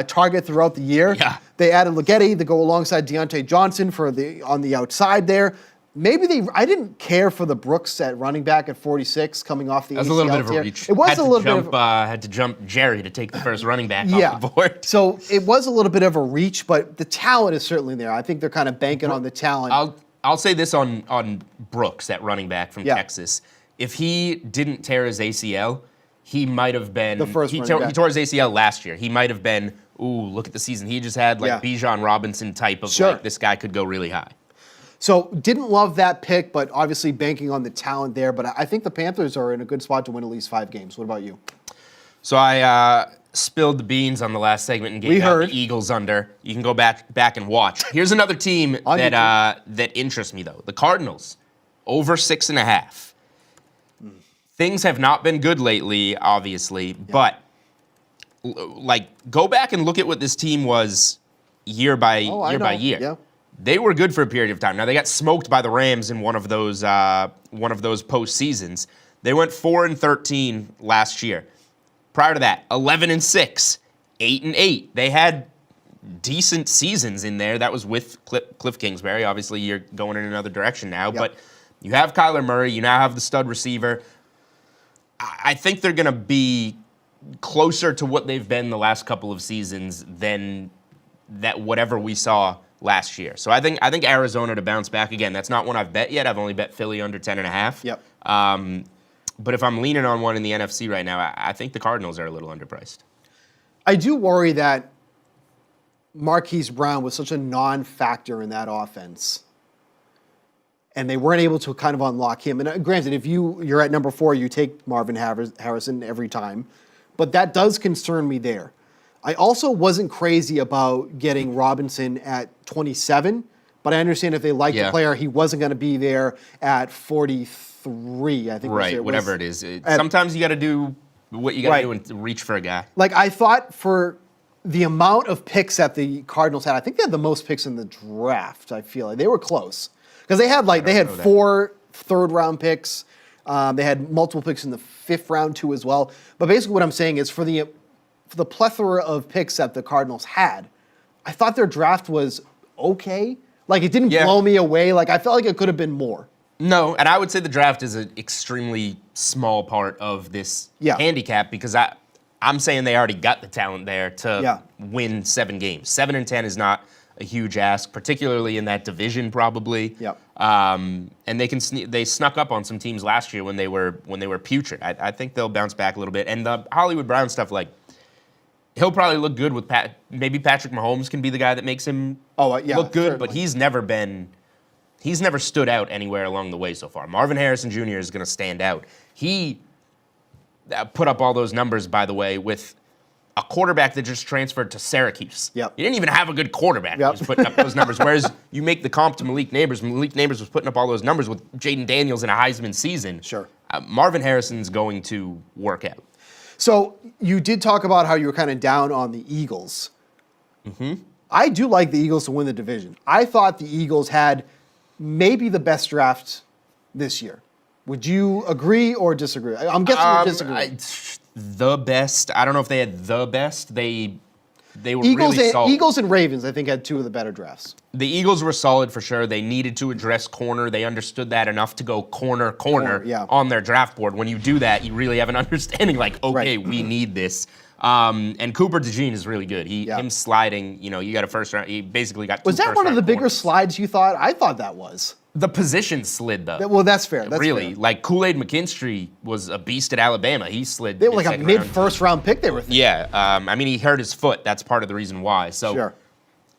target throughout the year? Yeah. They added Leggetti to go alongside Deontay Johnson on the outside there. Maybe I didn't care for the Brooks at running back at 46 coming off the ACL That was a little bit of a tear. reach. It was had a to little jump, bit of had to jump Jerry to take the first running back off the board. So it was a little bit of a reach, but the talent is certainly there. I think they're kind of banking on the talent. I'll say this on Brooks, that running back from Yeah. Texas. If he didn't tear his ACL, he might have been The first he running back. tore his ACL last year. He might have been, look at the season. He just had like Bijan Robinson type of Sure. like this guy could go really high. So didn't love that pick, but obviously banking on the talent there. But I think the Panthers are in a good spot to win at least 5 games. What about you? So I spilled the beans on the last segment and gave out the Eagles under. You can go back and watch. Here's another team that interests me though. The Cardinals, over 6.5. Things have not been good lately, obviously, but like go back and look at what this team was year by year. Yeah. They were good for a period of time. Now they got smoked by the Rams in one of those postseasons. They went 4-13 last year. Prior to that, 11-6, 8-8. They had decent seasons in there. That was with Cliff Kingsbury. Obviously, you're going in another direction now, but you have Kyler Murray. You now have the stud receiver. I think they're going to be closer to what they've been the last couple of seasons than that whatever we saw last year. So I think Arizona to bounce back again. That's not one I've bet yet. I've only bet Philly under 10.5. Yep. But if I'm leaning on one in the NFC right now, I think the Cardinals are a little underpriced. I do worry that Marquise Brown was such a non-factor in that offense, and they weren't able to kind of unlock him. And granted, if you're at number 4, you take Marvin Harrison every time, but that does concern me there. I also wasn't crazy about getting Robinson at 27, but I understand if they like the player, he wasn't going to be there at 43, I think. Right, whatever it is. Sometimes you got to do what you got to do and reach for a guy. Like, I thought for the amount of picks that the Cardinals had, I think they had the most picks in the draft, I feel like. They were close. Because they had 4 third-round picks. They had multiple picks in the 5th round, too, as well. But basically what I'm saying is for the plethora of picks that the Cardinals had, I thought their draft was okay. Like, it didn't blow me away. Like, I felt like it could have been more. No, and I would say the draft is an extremely small part of this handicap because I'm saying they already got the talent there to win 7 games. 7-10 is not a huge ask, particularly in that division, probably. Yep. And they snuck up on some teams last year when they were putrid. I think they'll bounce back a little bit. And the Hollywood Brown stuff, like, he'll probably look good with maybe Patrick Mahomes can be the guy that makes him look good, certainly. but he's never stood out anywhere along the way so far. Marvin Harrison Jr. is going to stand out. He put up all those numbers, by the way, with a quarterback that just transferred to Syracuse. Yep. He didn't even have a good quarterback. He was putting up those numbers. Whereas you make the comp to Malik Neighbors. Malik Neighbors was putting up all those numbers with Jaden Daniels in a Heisman season. Sure. Marvin Harrison's going to work out. So you did talk about how you were kind of down on the Eagles. Mm-hmm. I do like the Eagles to win the division. I thought the Eagles had maybe the best draft this year. Would you agree or disagree? I'm guessing you disagree. The best. I don't know if they had the best. They were Eagles really solid. Eagles and Ravens, I think, had 2 of the better drafts. The Eagles were solid for sure. They needed to address corner. They understood that enough to go corner on their draft board. When you do that, you really have an understanding like, okay, we need this. And Cooper DeJean is really good. Him sliding, you got a first round. He basically got 2 Was that one of the bigger corners. slides you thought? I thought that was. The position slid, though. Well, that's fair. That's really. fair. Like Kool-Aid McKinstry was a beast at Alabama. He slid. They were like a mid-first round pick they were thinking. Yeah. I mean, he hurt his foot. That's part of the reason why. So sure.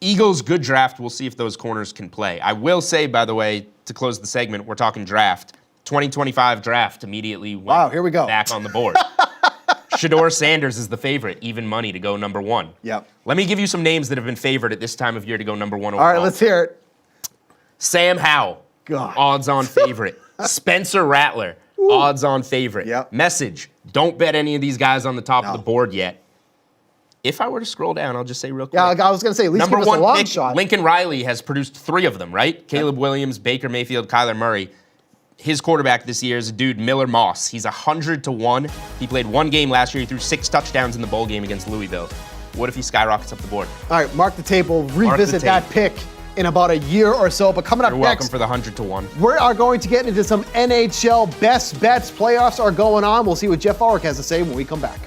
Eagles, good draft. We'll see if those corners can play. I will say, by the way, to close the segment, we're talking draft. 2025 draft immediately went Wow, here we go. back on the board. Shedeur Sanders is the favorite, even money to go number 1. Yep. Let me give you some names that have been favored at this time of year to go number 1 overall. All right, let's hear it. Sam Howell, God. odds-on favorite. Spencer Rattler, odds-on favorite. Yep. Message, don't bet any of these guys on the top No. of the board yet. If I were to scroll down, I'll just say real quick. Yeah, I was going to say, at least Number give us a 1 long pick, shot. Lincoln Riley has produced 3 of them, right? Caleb Williams, Baker Mayfield, Kyler Murray. His quarterback this year is a dude, Miller Moss. He's 100-1. He played 1 game last year. He threw 6 touchdowns in the bowl game against Louisville. What if he skyrockets up the board? All right, mark the tape. We'll revisit that pick in about a year or so. But coming up You're next, welcome for the 100-1. we are going to get into some NHL best bets. Playoffs are going on. We'll see what Jeff Ulrich has to say when we come back.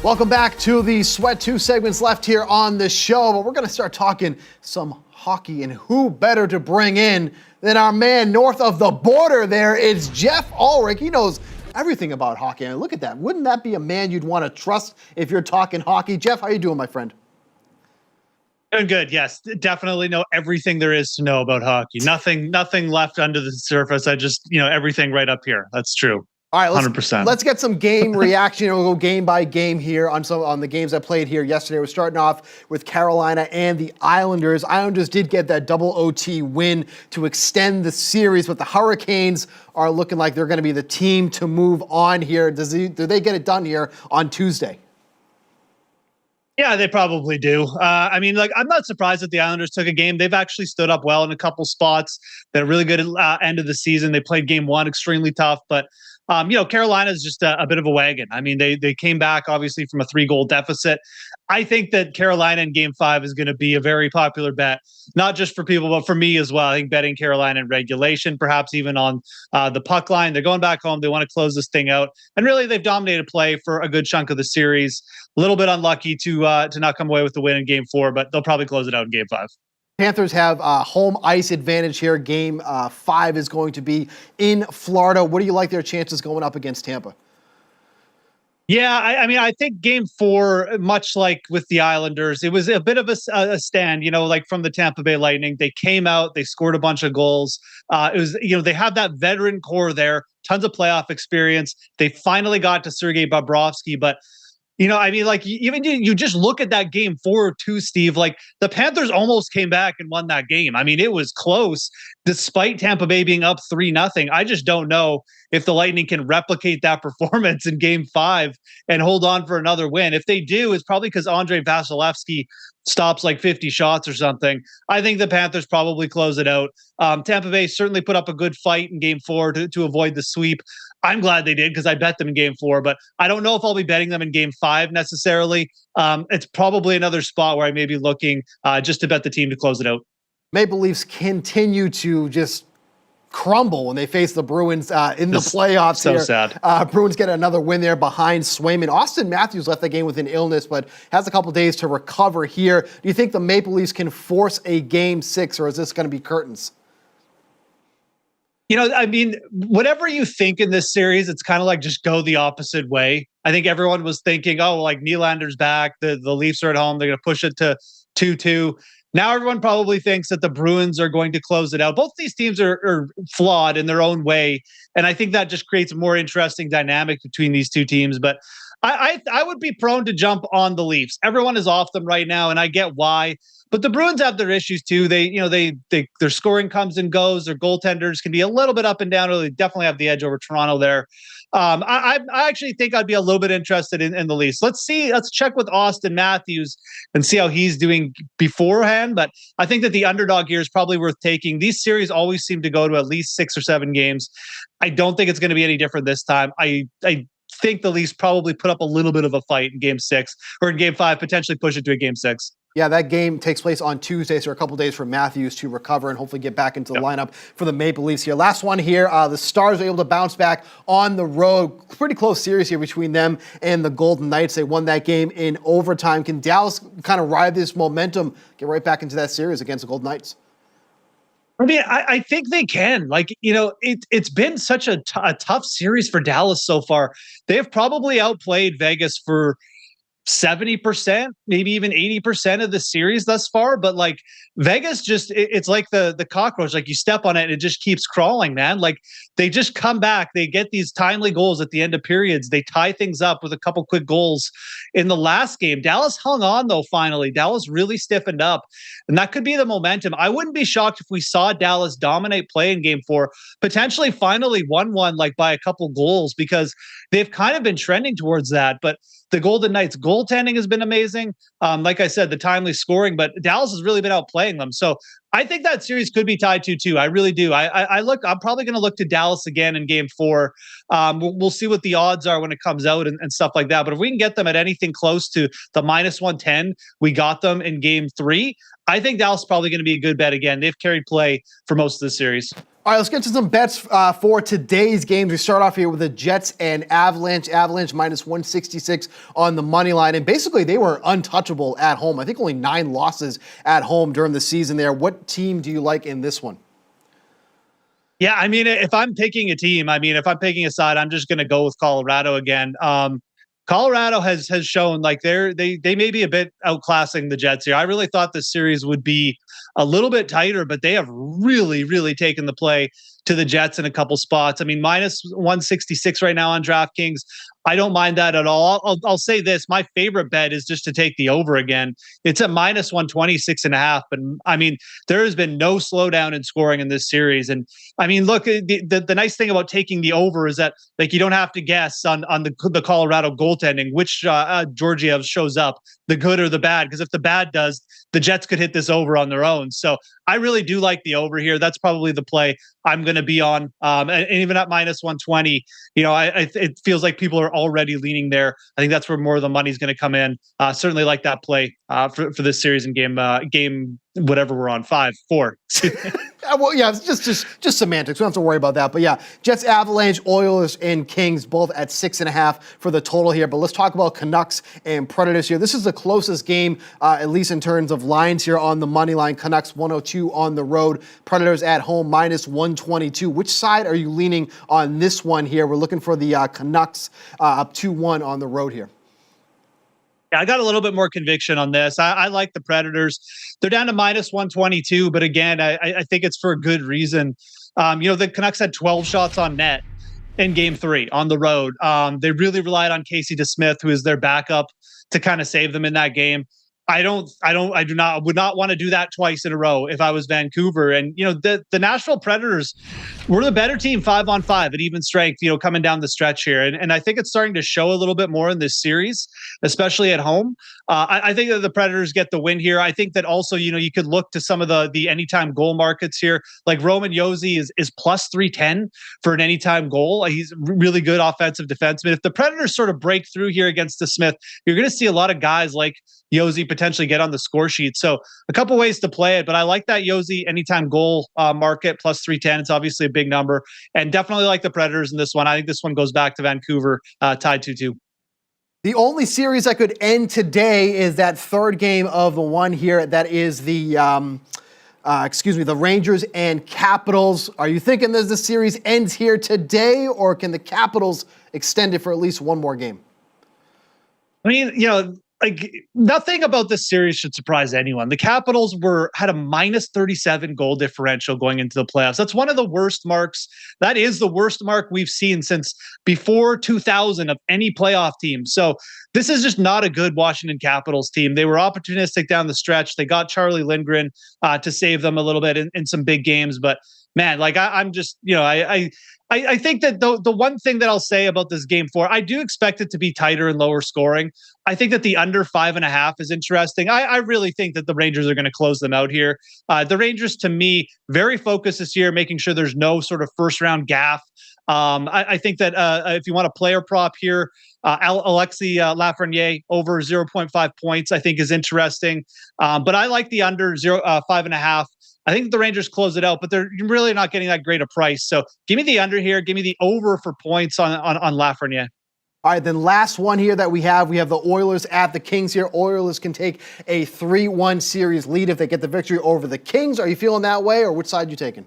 Welcome back to the Sweat 2 segments left here on the show, but we're going to start talking some hockey, and who better to bring in than our man north of the border there. It's Jeff Ulrich. He knows everything about hockey, and look at that. Wouldn't that be a man you'd want to trust if you're talking hockey? Jeff, how you doing, my friend? Doing good, yes. Definitely know everything there is to know about hockey. Nothing left under the surface. I just, everything right up here. That's true. All right, 100%. Let's get some game reaction. We'll go game by game here on the games I played here yesterday. We're starting off with Carolina and the Islanders. Islanders did get that double OT win to extend the series, but the Hurricanes are looking like they're going to be the team to move on here. Do they get it done here on Tuesday? Yeah, they probably do. I'm not surprised that the Islanders took a game. They've actually stood up well in a couple spots. They're really good at end of the season. They played game one extremely tough, but Carolina is just a bit of a wagon. I mean, they came back obviously from a 3-goal deficit. I think that Carolina in game 5 is going to be a very popular bet, not just for people, but for me as well. I think betting Carolina in regulation, perhaps even on the puck line. They're going back home. They want to close this thing out. And really, they've dominated play for a good chunk of the series. A little bit unlucky to not come away with the win in game 4, but they'll probably close it out in game 5. Panthers have home ice advantage here. Game 5 is going to be in Florida. What do you like their chances going up against Tampa? Yeah, I think game 4, much like with the Islanders, it was a bit of a stand, like from the Tampa Bay Lightning. They came out, they scored a bunch of goals. It was, they have that veteran core there, tons of playoff experience. They finally got to Sergei Bobrovsky, but even you just look at that game 4 too, Steve, like the Panthers almost came back and won that game. I mean, it was close despite Tampa Bay being up 3-0. I just don't know if the Lightning can replicate that performance in game 5 and hold on for another win. If they do, it's probably because Andrei Vasilevsky stops like 50 shots or something. I think the Panthers probably close it out. Tampa Bay certainly put up a good fight in game 4 to avoid the sweep. I'm glad they did because I bet them in game 4, but I don't know if I'll be betting them in game 5 necessarily. It's probably another spot where I may be looking just to bet the team to close it out. Maple Leafs continue to just crumble when they face the Bruins in the playoffs. So here. sad. Bruins get another win there behind Swayman. Austin Matthews left the game with an illness, but has a couple days to recover here. Do you think the Maple Leafs can force a game 6, or is this going to be curtains? Whatever you think in this series, it's kind of like just go the opposite way. I think everyone was thinking, Nylander's back. The Leafs are at home. They're going to push it to 2-2. Now everyone probably thinks that the Bruins are going to close it out. Both these teams are flawed in their own way, and I think that just creates a more interesting dynamic between these two teams. But I would be prone to jump on the Leafs. Everyone is off them right now, and I get why. But the Bruins have their issues too. Their scoring comes and goes. Their goaltenders can be a little bit up and down. They definitely have the edge over Toronto there. I actually think I'd be a little bit interested in the Leafs. Let's check with Austin Matthews and see how he's doing beforehand. But I think that the underdog here is probably worth taking. These series always seem to go to at least 6 or 7 games. I don't think it's going to be any different this time. I think the Leafs probably put up a little bit of a fight in game 6 or in game 5, potentially push it to a game 6. Yeah, that game takes place on Tuesday, so a couple days for Matthews to recover and hopefully get back into the lineup for the Maple Leafs here. Last one here, the Stars are able to bounce back on the road. Pretty close series here between them and the Golden Knights. They won that game in overtime. Can Dallas kind of ride this momentum, get right back into that series against the Golden Knights? I think they can. It's been such a tough series for Dallas so far. They've probably outplayed Vegas for 70%, maybe even 80% of the series thus far. But Vegas it's like the cockroach, like you step on it and it just keeps crawling, man. They just come back. They get these timely goals at the end of periods. They tie things up with a couple quick goals in the last game. Dallas hung on though, finally. Dallas really stiffened up, and that could be the momentum. I wouldn't be shocked if we saw Dallas dominate play in game 4, potentially finally 1-1 by a couple goals, because they've kind of been trending towards that. But the Golden Knights goaltending has been amazing. Like I said, the timely scoring, but Dallas has really been outplaying them. So I think that series could be tied 2-2. I really do. I'm probably going to look to Dallas again in game 4. We'll see what the odds are when it comes out and stuff like that. But if we can get them at anything close to the -110, we got them in game 3. I think Dallas is probably going to be a good bet again. They've carried play for most of the series. All right, let's get to some bets for today's games. We start off here with the Jets and Avalanche. Avalanche minus 166 on the money line. And basically, they were untouchable at home. I think only 9 losses at home during the season there. What team do you like in this one? Yeah, I mean, if I'm picking a team, if I'm picking a side, I'm just going to go with Colorado again. Colorado has shown like they may be a bit outclassing the Jets here. I really thought this series would be a little bit tighter, but they have really, really taken the play to the Jets in a couple spots. I mean, minus 166 right now on DraftKings. I don't mind that at all. I'll say this. My favorite bet is just to take the over again. It's at minus 126.5. But I mean, there has been no slowdown in scoring in this series. And I mean, look, the nice thing about taking the over is that like you don't have to guess on the Colorado goaltending, which Georgiev shows up, the good or the bad. Because if the bad does, the Jets could hit this over on their own. So I really do like the over here. That's probably the play I'm going to be on. And even at minus 120, it feels like people are already leaning there. I think that's where more of the money is going to come in. Certainly like that play for this series in game whatever we're on, 5-4. Well, yeah, it's just semantics. We don't have to worry about that. But yeah, Jets, Avalanche, Oilers, and Kings both at 6.5 for the total here. But let's talk about Canucks and Predators here. This is the closest game, at least in terms of lines here on the money line. Canucks 102 on the road. Predators at home minus 122. Which side are you leaning on this one here? We're looking for the Canucks up 2-1 on the road here. Yeah, I got a little bit more conviction on this. I like the Predators. They're down to minus 122, but again, I think it's for a good reason. The Canucks had 12 shots on net in Game 3 on the road. They really relied on Casey DeSmith, who is their backup, to kind of save them in that game. I would not want to do that twice in a row if I was Vancouver. And, the Nashville Predators were the better team 5-on-5 at even strength, coming down the stretch here. And I think it's starting to show a little bit more in this series, especially at home. I think that the Predators get the win here. I think that also, you could look to some of the anytime goal markets here. Like Roman Josi is plus 310 for an anytime goal. He's really good offensive defenseman. If the Predators sort of break through here against DeSmith, you're going to see a lot of guys like Josi potentially get on the score sheet. So a couple ways to play it, but I like that Josi anytime goal market plus 310. It's obviously a big number, and definitely like the Predators in this one. I think this one goes back to Vancouver, tied 2-2. The only series that could end today is that third game of the one here. That is the Rangers and Capitals. Are you thinking that the series ends here today, or can the Capitals extend it for at least one more game? I mean, like nothing about this series should surprise anyone. The Capitals had a minus 37 goal differential going into the playoffs. That's one of the worst marks. That is the worst mark we've seen since before 2000 of any playoff team. So this is just not a good Washington Capitals team. They were opportunistic down the stretch. They got Charlie Lindgren to save them a little bit in some big games. But man, like I'm just, I think that the one thing that I'll say about this game 4, I do expect it to be tighter and lower scoring. I think that the under 5.5 is interesting. I really think that the Rangers are going to close them out here. The Rangers, to me, very focused this year, making sure there's no sort of first round gaffe. I think that if you want a player prop here, Alexis Lafreniere over 0.5 points, I think is interesting. But I like the under 5.5. I think the Rangers close it out, but they're really not getting that great a price. So give me the under here. Give me the over for points on Lafreniere. All right, then last one here that we have the Oilers at the Kings here. Oilers can take a 3-1 series lead if they get the victory over the Kings. Are you feeling that way, or which side are you taking?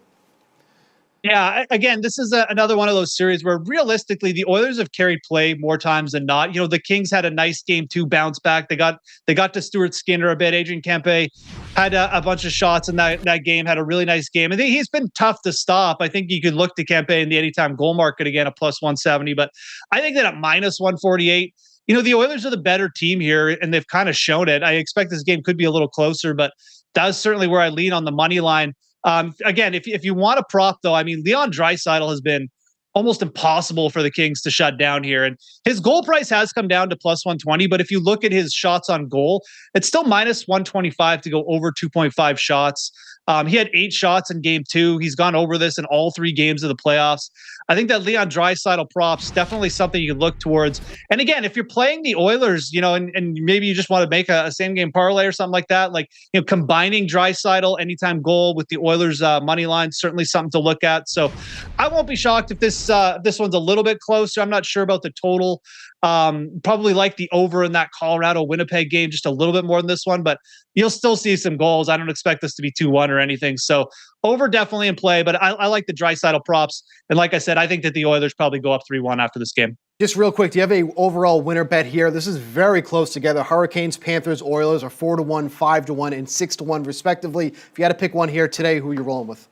Yeah, again, this is another one of those series where realistically the Oilers have carried play more times than not. The Kings had a nice game 2 bounce back. They got to Stuart Skinner a bit. Adrian Kempe had a bunch of shots in that game, had a really nice game. I think he's been tough to stop. I think you could look to Kempe in the anytime goal market again, a plus 170, but I think that at minus 148, the Oilers are the better team here, and they've kind of shown it. I expect this game could be a little closer, but that's certainly where I lean on the money line. Again, if you want a prop, though, I mean, Leon Draisaitl has been almost impossible for the Kings to shut down here. And his goal price has come down to plus 120, but if you look at his shots on goal, it's still minus 125 to go over 2.5 shots. He had 8 shots in game 2. He's gone over this in all 3 games of the playoffs. I think that Leon Draisaitl props definitely something you can look towards. And again, if you're playing the Oilers, and maybe you just want to make a same game parlay or something like that, combining Draisaitl anytime goal with the Oilers money line, certainly something to look at. So I won't be shocked if this one's a little bit closer. I'm not sure about the total. Probably like the over in that Colorado Winnipeg game just a little bit more than this one, but you'll still see some goals. I don't expect this to be 2-1 or anything. So over definitely in play, but I like the Draisaitl props. And like I said, I think that the Oilers probably go up 3-1 after this game. Just real quick, do you have a overall winner bet here? This is very close together. Hurricanes, Panthers, Oilers are 4-1, 5-1, and 6-1 respectively. If you had to pick one here today, who are you rolling with? If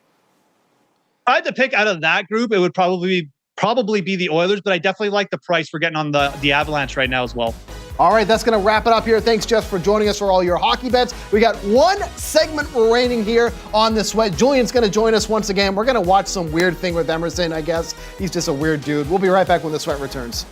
I had to pick out of that group, it would probably be the Oilers, but I definitely like the price we're getting on the Avalanche right now as well. All right, that's going to wrap it up here. Thanks, Jeff, for joining us for all your hockey bets. We got one segment remaining here on the Sweat. Julian's going to join us once again. We're going to watch some weird thing with Emerson, I guess. He's just a weird dude. We'll be right back when the Sweat returns.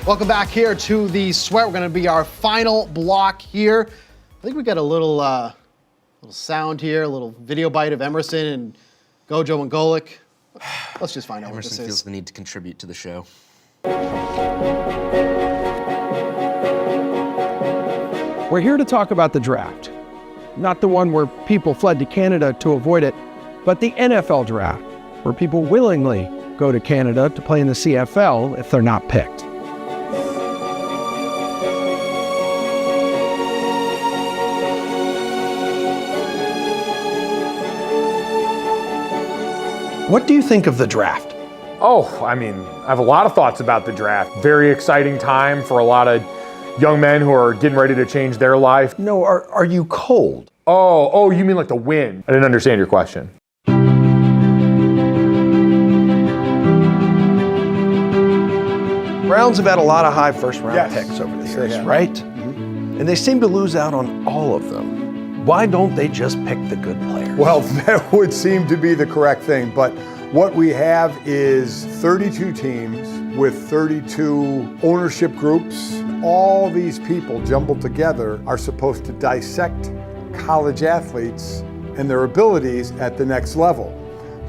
Welcome back here to the Sweat. We're going to be our final block here. I think we got a little sound here, a little video bite of Emerson and Gojo and Golic. Let's just find out what this Emerson is. feels the need to contribute to the show. We're here to talk about the draft. Not the one where people fled to Canada to avoid it, but the NFL draft, where people willingly go to Canada to play in the CFL if they're not picked. What do you think of the draft? Oh, I mean, I have a lot of thoughts about the draft. Very exciting time for a lot of young men who are getting ready to change their life. No, are you cold? Oh, you mean like the win? I didn't understand your question. Browns have had a lot of high first-round picks over the years, yeah. right? Mm-hmm. And they seem to lose out on all of them. Why don't they just pick the good players? Well, that would seem to be the correct thing, but what we have is 32 teams with 32 ownership groups. All these people jumbled together are supposed to dissect college athletes and their abilities at the next level.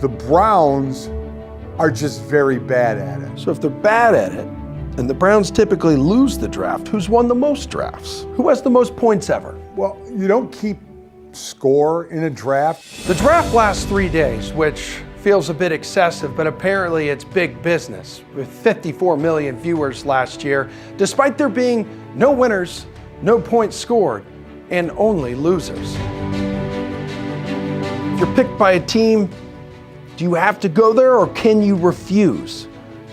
The Browns are just very bad at it. So if they're bad at it, and the Browns typically lose the draft, who's won the most drafts? Who has the most points ever? Well, you don't keep score in a draft. The draft lasts 3 days, which feels a bit excessive, but apparently it's big business, with 54 million viewers last year, despite there being no winners, no points scored, and only losers. If you're picked by a team, do you have to go there or can you refuse?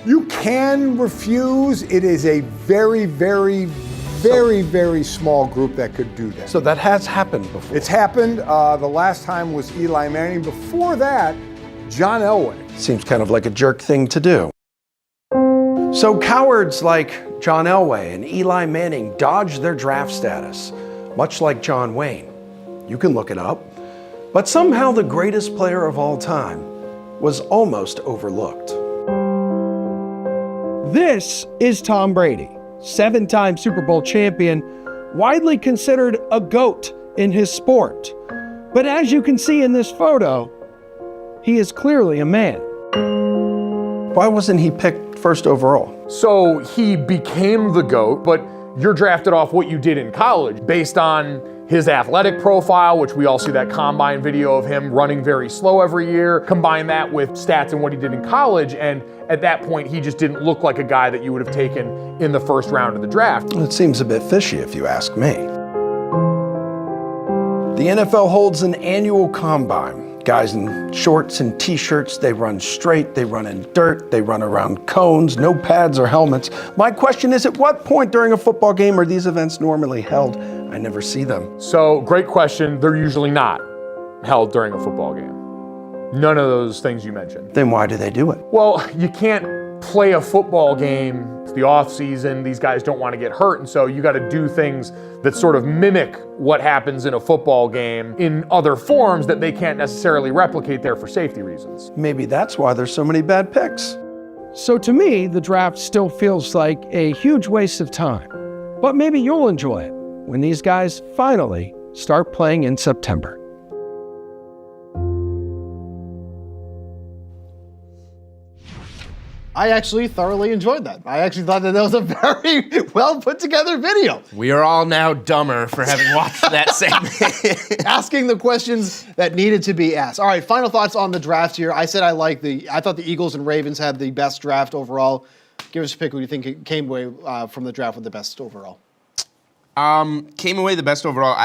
You can refuse. It is a very, very, very small group that could do that. So that has happened before. It's happened. The last time was Eli Manning. Before that, John Elway. Seems kind of like a jerk thing to do. So cowards like John Elway and Eli Manning dodge their draft status, much like John Wayne. You can look it up. But somehow the greatest player of all time was almost overlooked. This is Tom Brady, 7-time Super Bowl champion, widely considered a GOAT in his sport. But as you can see in this photo, he is clearly a man. Why wasn't he picked first overall? So he became the GOAT, but you're drafted off what you did in college based on his athletic profile, which we all see that combine video of him running very slow every year. Combine that with stats and what he did in college, and at that point, he just didn't look like a guy that you would have taken in the first round of the draft. It seems a bit fishy if you ask me. The NFL holds an annual combine. Guys in shorts and t-shirts, they run straight, they run in dirt, they run around cones, no pads or helmets. My question is, at what point during a football game are these events normally held? I never see them. So, great question. They're usually not held during a football game. None of those things you mentioned. Then why do they do it? Well, you can't play a football game. It's the off season. These guys don't want to get hurt. And so you got to do things that sort of mimic what happens in a football game in other forms that they can't necessarily replicate there for safety reasons. Maybe that's why there's so many bad picks. So to me, the draft still feels like a huge waste of time. But maybe you'll enjoy it when these guys finally start playing in September. I actually thoroughly enjoyed that. I actually thought that was a very well put together video. We are all now dumber for having watched that segment. Asking the questions that needed to be asked. All right, final thoughts on the draft here. I said I thought the Eagles and Ravens had the best draft overall. Give us a pick who you think came away from the draft with the best overall. Came away the best overall.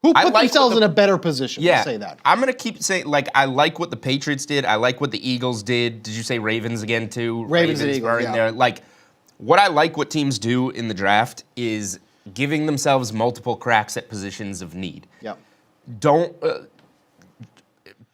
Who put themselves in a better position? Yeah, Let's say that. I'm gonna keep saying, like, I like what the Patriots did. I like what the Eagles did. Did you say Ravens again too? Ravens and Eagles, are in there. Like, what I like what teams do in the draft is giving themselves multiple cracks at positions of need. Yep.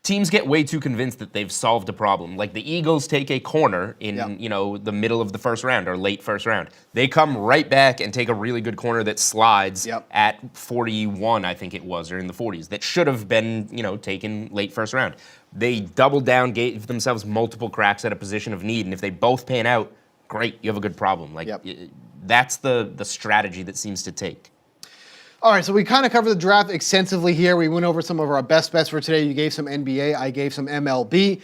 Teams get way too convinced that they've solved a problem. Like the Eagles take a corner in, the middle of the first round or late first round. They come right back and take a really good corner that slides at 41, I think it was, or in the 40s, that should have been, taken late first round. They doubled down, gave themselves multiple cracks at a position of need, and if they both pan out, great. You have a good problem. Like Yep. that's the strategy that seems to take. All right, so we kind of covered the draft extensively here. We went over some of our best bets for today. You gave some NBA, I gave some MLB.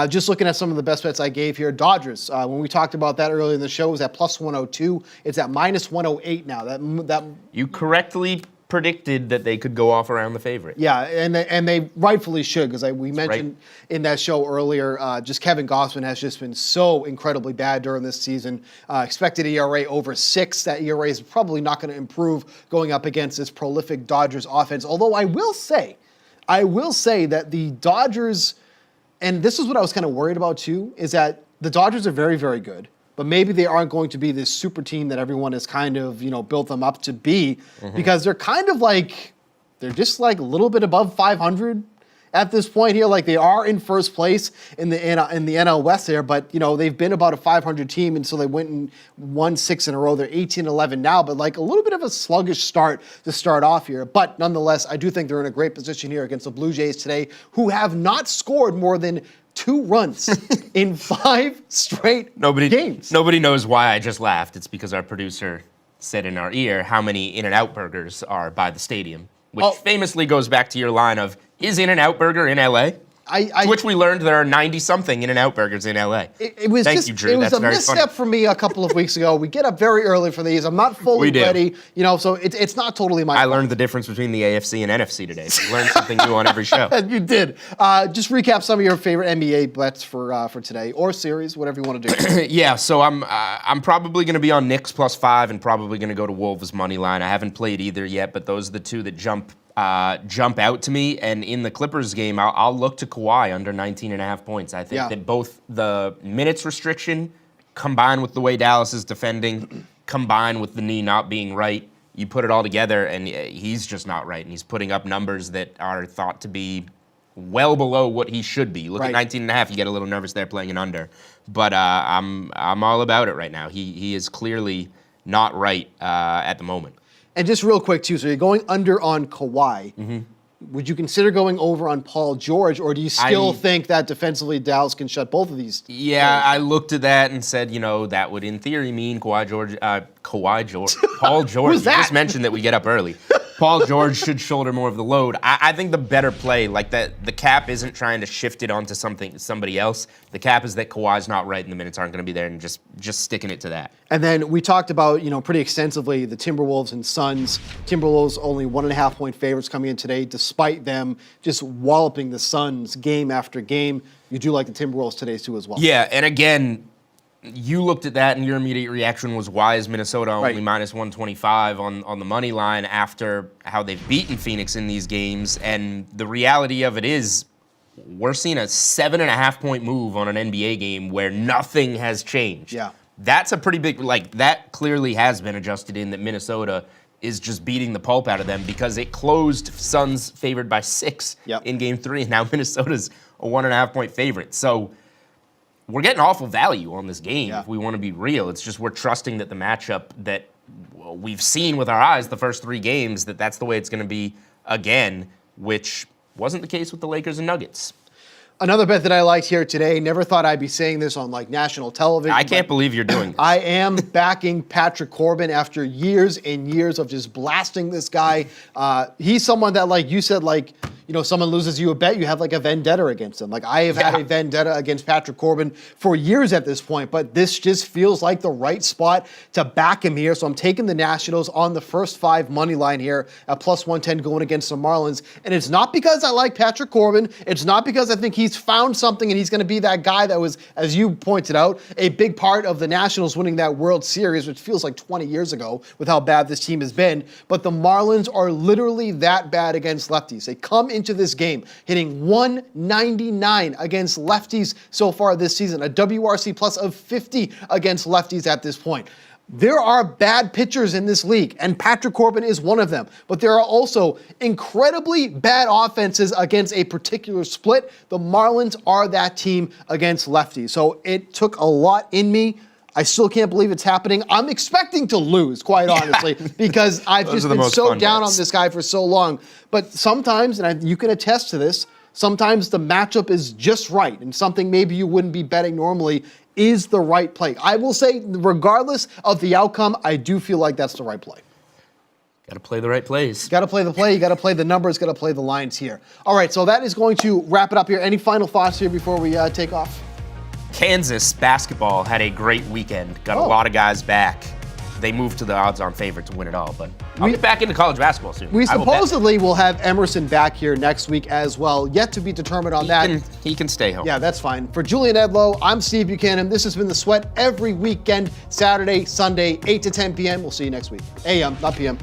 Just looking at some of the best bets I gave here, Dodgers. When we talked about that earlier in the show, it was at plus 102. It's at minus 108 now. That You correctly predicted that they could go off around the favorite. Yeah, and they rightfully should, because we mentioned in that show earlier, just Kevin Gausman has just been so incredibly bad during this season. Expected ERA over 6. That ERA is probably not going to improve going up against this prolific Dodgers offense. Although I will say that the Dodgers, and this is what I was kind of worried about too, is that the Dodgers are very, very good. But maybe they aren't going to be this super team that everyone has kind of, built them up to be, because they're kind of like, they're just like a little bit above 500 at this point here. Like they are in first place in the NL West there, but they've been about a 500 team, and so they went and won 6 in a row. They're 18-11 now, but like a little bit of a sluggish start to start off here. But nonetheless, I do think they're in a great position here against the Blue Jays today, who have not scored more than 2 runs in 5 straight games. Nobody knows why I just laughed. It's because our producer said in our ear how many In-N-Out burgers are by the stadium, which famously goes back to your line of, is In-N-Out Burger in LA? To which we learned there are 90-something In-N-Out burgers in LA. It was Thank you, Drew. It was That's a very misstep funny. for me a couple of weeks ago. We get up very early for these. I'm not fully We do. ready, so it's not totally my I fault. learned the difference between the AFC and NFC today. So you learned something new on every show. You did. Just recap some of your favorite NBA bets for today, or series, whatever you want to do. Yeah, so I'm probably going to be on Knicks +5 and probably going to go to Wolves money line. I haven't played either yet, but those are the two that jump out to me. And in the Clippers game, I'll look to Kawhi under 19.5 points. I think that both the minutes restriction combined with the way Dallas is defending, combined with the knee not being right, you put it all together and he's just not right. And he's putting up numbers that are thought to be well below what he should be. You look at 19.5, you get a little nervous there playing an under. But I'm all about it right now. He is clearly not right at the moment. And just real quick, too, so you're going under on Kawhi. Would you consider going over on Paul George, or do you still think that defensively Dallas can shut both of these? Yeah, I looked at that and said, that would in theory mean Paul George. Who's that? You just mentioned that we get up early. Paul George should shoulder more of the load. I think the better play, like that, the cap isn't trying to shift it onto somebody else. The cap is that Kawhi's not right and the minutes aren't going to be there, and just sticking it to that. And then we talked about, pretty extensively the Timberwolves and Suns. Timberwolves only 1.5 point favorites coming in today, despite them just walloping the Suns game after game. You do like the Timberwolves today too as well. Yeah, and again, you looked at that and your immediate reaction was, why is Minnesota only minus 125 on the money line after how they've beaten Phoenix in these games? And the reality of it is, we're seeing a 7.5 point move on an NBA game where nothing has changed. Yeah. That's a pretty big, that clearly has been adjusted in that Minnesota is just beating the pulp out of them because it closed Suns favored by 6 in game 3, and now Minnesota's a 1.5 point favorite. So we're getting awful value on this game if we want to be real. It's just we're trusting that the matchup that we've seen with our eyes the first 3 games, that's the way it's going to be again, which wasn't the case with the Lakers and Nuggets. Another bet that I liked here today, never thought I'd be saying this on national television. I can't believe you're doing this. I am backing Patrick Corbin after years and years of just blasting this guy. He's someone that, like you said, someone loses you a bet, you have a vendetta against him. I have had a vendetta against Patrick Corbin for years at this point, but this just feels like the right spot to back him here. So I'm taking the Nationals on the first 5 money line here at plus 110 going against the Marlins. And it's not because I like Patrick Corbin. It's not because I think he's found something and he's going to be that guy that was, as you pointed out, a big part of the Nationals winning that World Series, which feels like 20 years ago with how bad this team has been. But the Marlins are literally that bad against lefties. They come into this game hitting 199 against lefties so far this season, a WRC plus of 50 against lefties at this point. There are bad pitchers in this league, and Patrick Corbin is one of them. But there are also incredibly bad offenses against a particular split. The Marlins are that team against lefties. So it took a lot in me. I still can't believe it's happening. I'm expecting to lose, quite honestly, because I've just been so down on this guy for so long. But sometimes, and you can attest to this, sometimes the matchup is just right, and something maybe you wouldn't be betting normally is the right play. I will say, regardless of the outcome, I do feel like that's the right play. Got to play the right plays. Got to play the play. You got to play the numbers. Got to play the lines here. All right, so that is going to wrap it up here. Any final thoughts here before we take off? Kansas basketball had a great weekend. Got a lot of guys back. They moved to the odds-on favorite to win it all, but I'll get back into college basketball soon. We supposedly will have Emerson back here next week as well. Yet to be determined on that. He can stay home. Yeah, that's fine. For Julian Edlow, I'm Steve Buchanan. This has been The Sweat every weekend, Saturday, Sunday, 8 to 10 p.m. We'll see you next week. AM, not p.m.